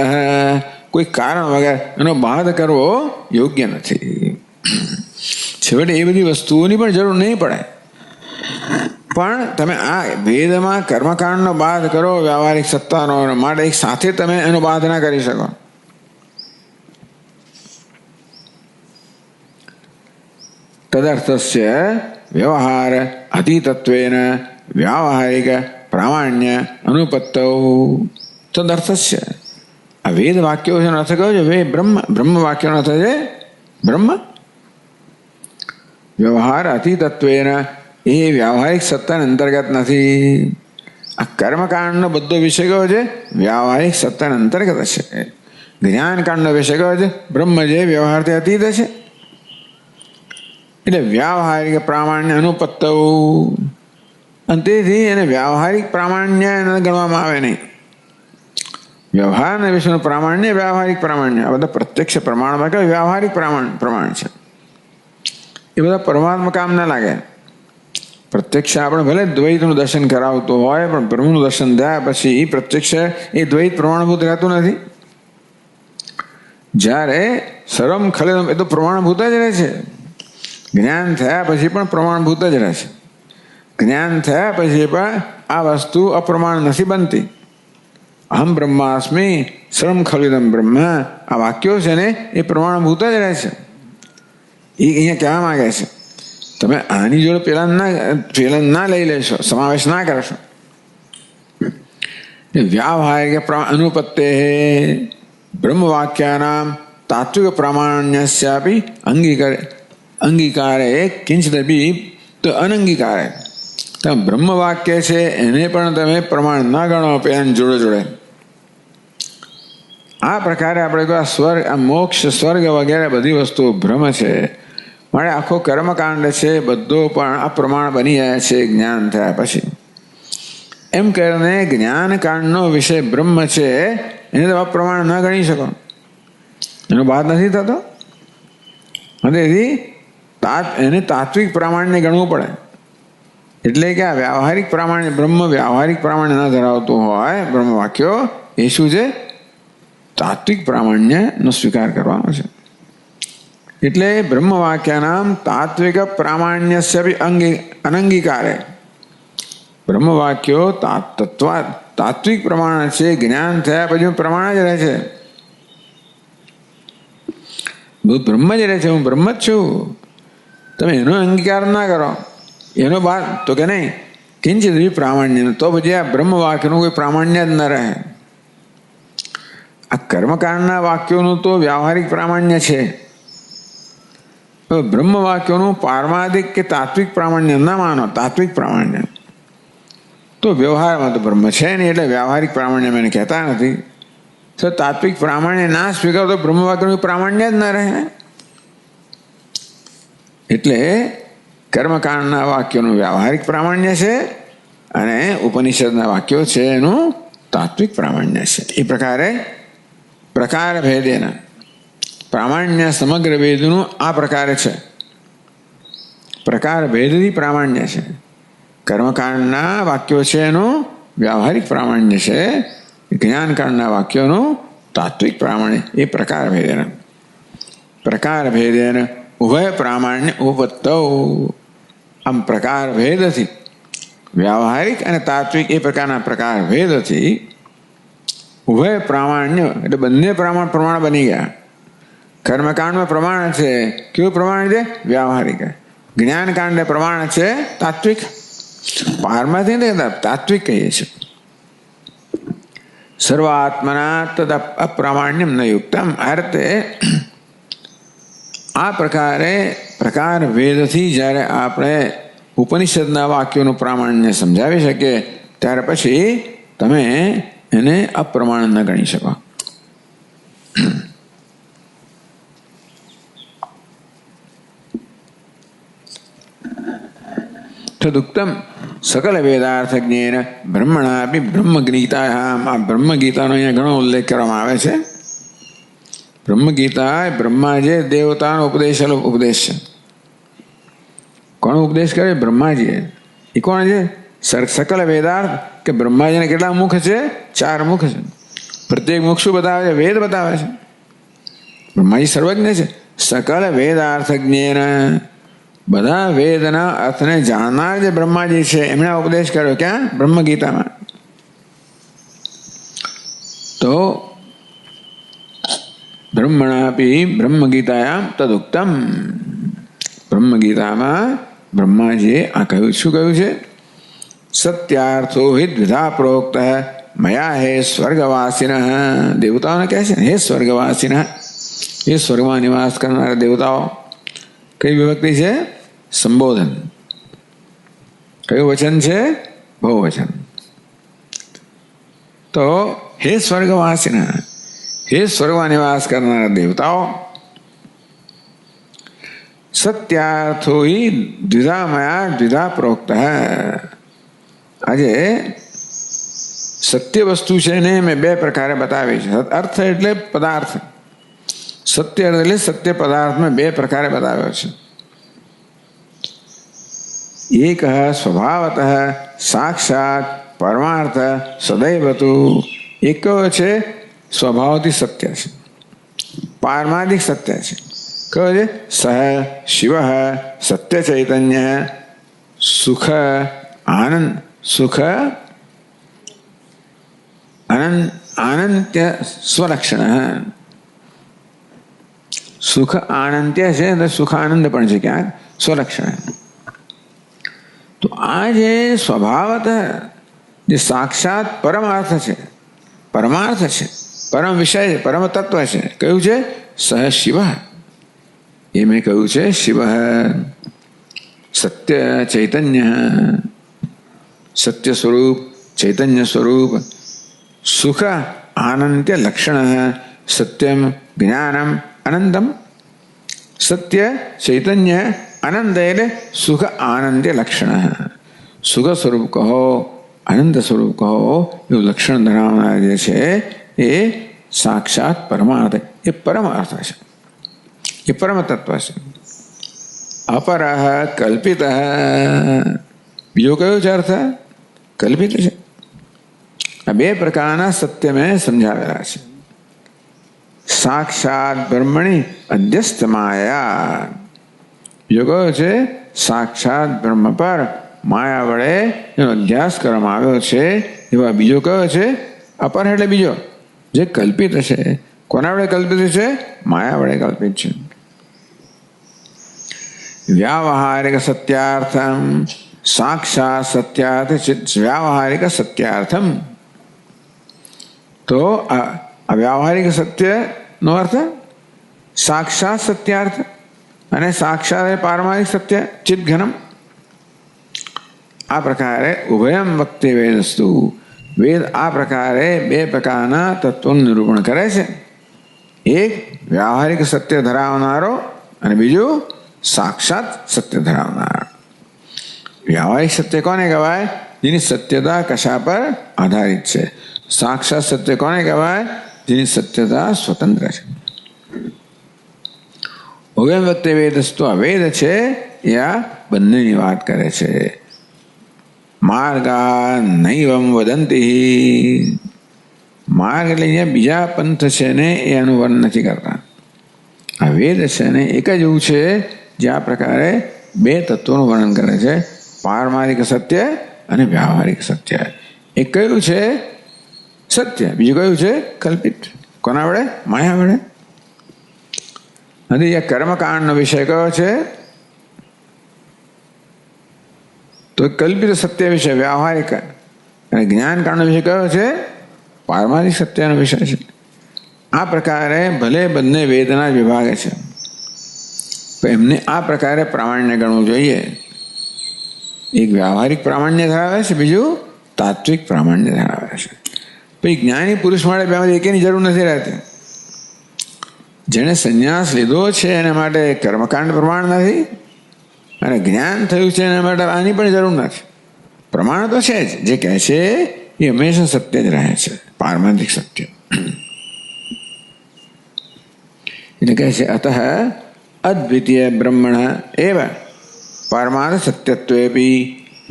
[SPEAKER 1] કોઈ કારણ વગર એનો બાદ કરવો યોગ્ય નથી. છેવટે એ બધી વસ્તુઓની પણ જરૂર નહીં પડે. પણ તમે આ વેદમાં કર્મકાંડનો બાદ કરો વ્યાવહારિક સત્તાનો માટે એક સાથે તમે એનો બાદ ના કરી શકો. તદર્થસ્ય વ્યવહાર અતિતત્વેન વ્યાવહારિક પ્રામાણ્ય અનુપત્તૌ. તદર્થસ્ય આ વેદ વાક્યો છે, અર્થ કયો છે? બ્રહ્મ વાક્યનો અર્થ છે બ્રહ્મ. વ્યવહાર અતિતત્વેન એ વ્યાવહારિક સત્તાના અંતર્ગત નથી. આ કર્મકાંડનો બધો વિષય કયો છે? વ્યાવહારિક સત્તાના અંતર્ગત છે. જ્ઞાનકાંડનો વિષય કયો છે? બ્રહ્મ જે વ્યવહારથી અતીત છે. એટલે વ્યાવહારિક પ્રામાણ્ય અનુપત્તૌ. અને તેથી એને વ્યાવહારિક પ્રામાણ્ય ગણવામાં આવે નહીં. વ્યવહારના વિષયનું પ્રામાણ્ય વ્યાવહારિક પ્રામાણ્ય. આ બધા પ્રત્યક્ષ પ્રમાણમાં કે વ્યાવહારિક પ્રમાણ છે. એ બધા પરમાત્મા કામ ના લાગે. પ્રત્યક્ષ આપણે ભલે દ્વૈતનું દર્શન કરાવતું હોય, પણ બ્રહ્મનું દર્શન થયા પછી એ પ્રત્યક્ષ એ દ્વૈત પ્રમાણભૂત રહેતું નથી. જ્યારે સર્વમ ખલેદમ એ તો પ્રમાણભૂત જ રહે છે. જ્ઞાન થયા પછી પણ પ્રમાણભૂત જ રહે છે. જ્ઞાન થયા પછી પણ આ વસ્તુ અપ્રમાણ નથી બનતી. અહમ બ્રહ્માસ્મિ સર્વમ ખલિદમ બ્રહ્મ આ વાક્યો છે ને એ પ્રમાણભૂત જ રહે છે. એ અહીંયા કહેવા માંગે છે તમે આની જોડે પેલા ના લઈ લેશો, સમાવેશ ના કરશો. વ્યાવહારિક અનુપત્તે ब्रह्मवाक्यानां तात्विक प्रामाण्यस्यापि अंगीकारे किंचिदपि तो अनंगीकारे તમે બ્રહ્મવાક્ય છે એને પણ તમે પ્રમાણ ના ગણો એની જોડે જોડે આ પ્રકારે આપણે કહ્યું સ્વર્ગ, આ મોક્ષ, સ્વર્ગ વગેરે બધી વસ્તુઓ ભ્રમ છે. માટે આખો કર્મકાંડ છે બધો પણ અપ્રમાણ બની જાય છે જ્ઞાન થયા પછી. એમ કરીને જ્ઞાનકાંડનો વિષય બ્રહ્મ છે એને તમે અપ્રમાણ ન ગણી શકો, એનો બાદ નથી થતો. તેથી એને તાત્વિક પ્રામાણ્ય ગણવું પડે. એટલે કે આ વ્યવહારિક પ્રમાણે બ્રહ્મ વ્યવહારિક પ્રમાણે ન ધરાવતું હોય બ્રહ્મ વાક્યો, એ શું છે? તાત્વિક પ્રામાણ્યનો સ્વીકાર કરવાનો છે. એટલે બ્રહ્મવાક્યનામ તાત્વિક પ્રામાણ્યસ્ય અનંગીકારે બ્રહ્મવાક્યો તાત્વિક પ્રમાણ છે. જ્ઞાન થયા પછી પ્રમાણ જ રહે છે, બ્રહ્મ જ રહે છે. હું બ્રહ્મ જ છું. તમે એનો અંગીકાર ના કરો, એનો બાદ તો કે નહીં કિંચિત પ્રામાણ્ય, તો પછી આ બ્રહ્મવાક્યનું કોઈ પ્રામાણ્ય જ ન રહે. આ કર્મકાંડના વાક્યોનું તો વ્યવહારિક પ્રામાણ્ય છે. બ્રહ્મવાક્યોનું પારમાર્થિક કે તાત્વિક પ્રામાણ્ય ન માનો, તાત્વિક પ્રામાણ્ય તો વ્યવહારમાં તો બ્રહ્મ છે નહીં, એટલે વ્યવહારિક પ્રામાણ્ય મેં કહેતા નથી. તો તાત્વિક પ્રામાણ્ય ના સ્વીકાર તો બ્રહ્મવાક્યનું પ્રામાણ્ય જ ન રહે. એટલે કર્મકાંડના વાક્યોનું વ્યવહારિક પ્રામાણ્ય છે અને ઉપનિષદના વાક્યો છે એનું તાત્વિક પ્રામાણ્ય છે. એ પ્રકારે પ્રકાર ભેદેના પ્રામાણ્ય સમગ્ર વેદનું આ પ્રકારે છે. પ્રકાર ભેદથી પ્રામાણ્ય છે. કર્મકાંડના વાક્યો છે એનું વ્યવહારિક પ્રામાણ્ય છે, જ્ઞાનકાંડના વાક્યોનું તાત્વિક પ્રામાણ્ય. એ પ્રકાર ભેદેના પ્રકાર ભેદેન ઉભય પ્રામાણ્ય ઉપત્તૌ. આમ પ્રકાર ભેદથી વ્યવહારિક અને તાત્વિક એ પ્રકારના પ્રકાર ભેદથી ઉભય પ્રામાણ્ય એટલે બંને પ્રમાણ બની ગયા. કર્મકાંડમાં પ્રમાણ છે કેવું પ્રમાણ છે? વ્યવહારિક. જ્ઞાનકાંડ પ્રમાણ છે તાત્વિક. પારમાર્થિક તાત્વિક કહીએ છીએ. સર્વાત્મના તદ અપ્રામાણ્યમ ન યુક્તમ. આ રીતે આ પ્રકારે પ્રકાર ભેદથી જ્યારે આપણે ઉપનિષદના વાક્યોનું પ્રામાણ્ય સમજાવી શકીએ ત્યાર પછી તમે એને અપ્રમાણ ન ગણી શકો. તદુક્તમ સકલ વેદાર્થ જ્ઞેન બ્રહ્મણા બી બ્રહ્મગીતાયામ. આ બ્રહ્મગીતાનો અહીંયા ઘણો ઉલ્લેખ કરવામાં આવે છે. બ્રહ્મગીતા બ્રહ્માજીએ દેવતાનો ઉપદેશ છે. કોનો ઉપદેશ કરે? બ્રહ્માજીએ. એ કોણ છે? સકલ વેદાર્થ કે બ્રહ્માજીને કેટલા મુખ છે? 4 મુખ છે. પ્રત્યેક મુખ શું બતાવે છે? વેદ બતાવે છે. બ્રહ્માજી સર્વજ્ઞ છે. સકલ વેદાર્થ જ્ઞેન, બધા વેદના અર્થને જાણનાર જે બ્રહ્માજી છે એમણે ઉપદેશ કર્યો. ક્યાં? બ્રહ્મગીતામાં. તો બ્રહ્મણાપી બ્રહ્મગીતાયામ તદુક્તમ. બ્રહ્મગીતામાં બ્રહ્માજીએ આ કહ્યું. શું કહ્યું છે? સત્યાર્થો હિ દ્વિધા પ્રોક્ત મયા હે સ્વર્ગવાસિન. દેવતાઓને કહે છે હે સ્વર્ગવાસિન, એ સ્વર્ગમાં નિવાસ કરનારા દેવતાઓ. કઈ વિભક્તિ છે? સંબોધન. કયું વચન છે? બહુવચન. તો હે સ્વર્ગવાસિન, હે સ્વર્ગમાં નિવાસ કરનારા દેવતાઓ. સત્યાર્થો હિ દ્વિધા મયા દ્વિધા પ્રોક્ત. આજે સત્ય વસ્તુ છે ને મેં 2 પ્રકારે બતાવી છે. અર્થ એટલે પદાર્થ. સત્ય એટલે સત્ય પદાર્થ મેં 2 પ્રકારે બતાવ્યો છે. એક સ્વભાવત સાક્ષાત પરમાર્થ સદૈવતુ. એક છે સ્વભાવથી સત્ય છે, પારમાર્થિક સત્ય છે. કયો છે? સહ શિવ સત્ય ચૈતન્ય સુખ આનંદ સુખ આનંત્ય સ્વલક્ષણ. સુખ આનંત્ય છે અને સુખ આનંદ પણ છે ક્યાંક સ્વલક્ષણ. તો આ જે સ્વભાવત જે સાક્ષાત પરમાર્થ છે, પરમાર્થ છે, પરમ વિષય છે, પરમ તત્વ છે. કયું છે? સહ શિવ. એ મેં કહ્યું છે શિવ સત્ય ચૈતન્ય, સત્ય સ્વરૂપ, ચૈતન્ય સ્વરૂપ, સુખ આનંત્ય લક્ષણ, સત્યમ જ્ઞાનમ અનંતમ. સત્ય ચૈતન્ય આનંદ એટલે સુખ આનંદ્ય લક્ષણ. સુખ સ્વરૂપ કહો, આનંદ સ્વરૂપ કહો, એવું લક્ષણ ધરાવનાર જે છે એ સાક્ષાત પરમાર્થ, એ પરમ અર્થ છે, એ પરમ તત્વ છે. અપર કલ્પિત, બીજો કયો છે અર્થ? કલ્પિત છે. આ બે પ્રકારના સત્ય મેં સમજાવેલા છે. સાક્ષાત બ્રહ્મણી અધ્યસ્ત માયા, બીજો કયો છે? સાક્ષાત બ્રહ્મ પર માયા વડે એનો અધ્યાસ કરવામાં આવ્યો છે. એવા બીજો કયો છે? અપર એટલે બીજો જે કલ્પિત છે. કોના વડે કલ્પિત છે? માયા વડે કલ્પિત છે. વ્યાવહારિક સત્યાર્થમ, સાક્ષાત સત્યાર્થ વ્યાવહારિક સત્યાર્થમ. તો આ વ્યાવહારિક સત્યનો અર્થ સાક્ષાત સત્યાર્થ, અને સાક્ષાત પારમારિક સત્ય ચિદઘનમ. આ પ્રકારે ઉભયમ વક્તે વેદસ્તુ, વેદ આ પ્રકારે બે પ્રકારના તત્વોનું નિરૂપણ કરે છે. એક વ્યાવહારિક સત્ય ધરાવનારો અને બીજું સાક્ષાત સત્ય ધરાવનાર. વ્યાવહારિક સત્ય કોને કહેવાય? જેની સત્યતા કશા પર આધારિત છે. સાક્ષાત સત્ય કોને કહેવાય? જેની સત્યતા સ્વતંત્ર છે. ઉભયમ વક્તે વેદસ્તુ, આ વેદ છે એ આ બંનેની વાત કરે છે. માર્ગા નૈવમ વદંતી, માર્ગ એટલે અહીંયા બીજા પંથ છે ને એ એનું વર્ણન નથી કરતા. આ વેદ છે ને એક જ એવું છે જે આ પ્રકારે બે તત્વોનું વર્ણન કરે છે, પારમારિક સત્ય અને વ્યાવહારિક સત્ય. એક કયું છે? સત્ય. બીજું કયું છે? કલ્પિત. કોના વડે? માયા વડે. અને આ કર્મકાંડનો વિષય કયો છે? તો કલ્પિત સત્ય વિષય વ્યાવહારિક, અને જ્ઞાનકાંડનો વિષય કયો છે? પારમારિક સત્યનો વિષય છે. આ પ્રકારે ભલે બંને વેદના વિભાગે છે, તો એમને આ પ્રકારે પ્રામાણ્ય ગણવું જોઈએ. એક વ્યાવહારિક પ્રામાણ્ય ધરાવે છે, બીજું તાત્વિક પ્રામાણ્ય ધરાવે છે. પછી જ્ઞાની પુરુષ માટે બેમાંથી એકેની જરૂર નથી રહેતી. જેણે સંન્યાસ લીધો છે એના માટે કર્મકાંડ પ્રમાણ નથી, અને જ્ઞાન થયું છે એના માટે આની પણ જરૂર નથી. પ્રમાણ તો છે જ, જે કહે છે એ હંમેશા સત્ય જ રહે છે, પારમાર્થિક સત્ય. એટલે કહે છે અતઃ અદ્વિતીય બ્રહ્મણ એવ પારમાર્થ સત્યત્વેપી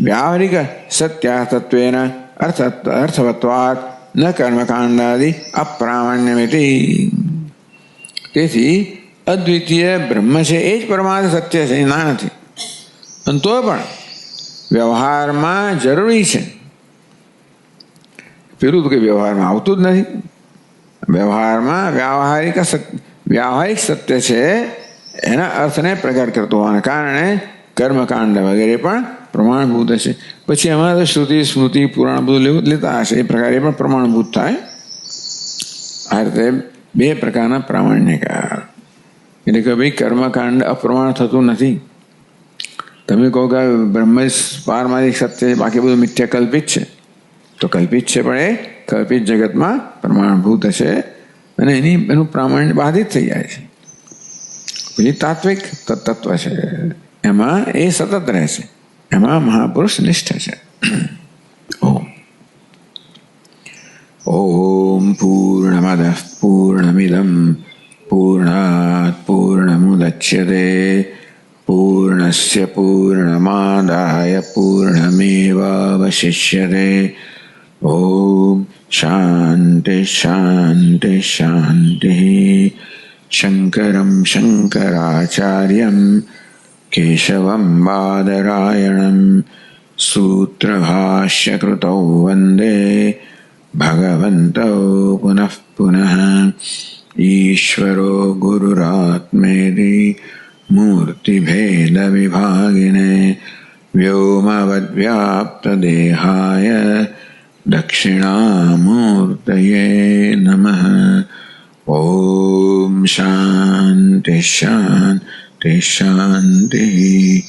[SPEAKER 1] વ્યાવહારિક સત્યાર્થત્વેન અર્થવત્વાત ન કર્મકાંડાદિ અપ્રામાણ્યમિતિ. તેથી અદ્વિતીય બ્રહ્મ છે એ જ પરમાર્થ સત્ય છે, ના નથી. અને તો પણ વ્યવહારમાં જરૂરી છે. પેલું તો કે વ્યવહારમાં આવતું જ નથી. વ્યવહારમાં વ્યાવહારિક સત્ય છે એના અર્થને પ્રગટ કરતો હોવાના કારણે કર્મકાંડ વગેરે પણ પ્રમાણભૂત હશે. પછી એમાં તો શ્રુતિ સ્મૃતિ પુરાણ બધું લેતા હશે, એ પ્રકારે પણ પ્રમાણભૂત થાય. આ રીતે બે પ્રકારના પ્રામાણ્યકાર. એટલે કે ભાઈ કર્મકાંડ અપ્રમાણ થતું નથી. તમે કહો કે બ્રહ્મ પારમાર્થિક સત્ય છે, બાકી બધું મિથ્યા કલ્પિત છે, તો કલ્પિત છે પણ એ કલ્પિત જગતમાં પ્રમાણભૂત હશે અને એનું પ્રામાણ્ય બાધિત થઈ જાય છે. પછી તાત્વિક તત્વ છે, એમાં એ સતત રહે છે, એમાં મહાપુરુષ નિષ્ઠ છે. ઓમ પૂર્ણમદ પૂર્ણમિદમ પૂર્ણાત પૂર્ણમુદચ્યતે પૂર્ણસ્ય પૂર્ણમાદાય પૂર્ણમેવાવશિષ્યતે. ઓમ શાંતિ શાંતિ શાંતિ. શંકરમ શંકરાચાર્યમ કેશવમ બાદરાયણમ સૂત્રભાષ્યકૃતૌ વંદે ભગવन्तौ પુનઃ પુનઃ. ઈશ્વરો ગુરુરાત્મેતિ મૂર્તિભેદવિભાગિને વ્યોમવદ્વ્યાપ્તદેહાય दक्षिणामूर्तये नमः। ओम शांति शांति शांति।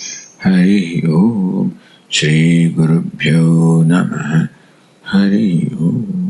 [SPEAKER 1] हरि ओम। श्री गुरुभ्यो नमः। हरि ओम।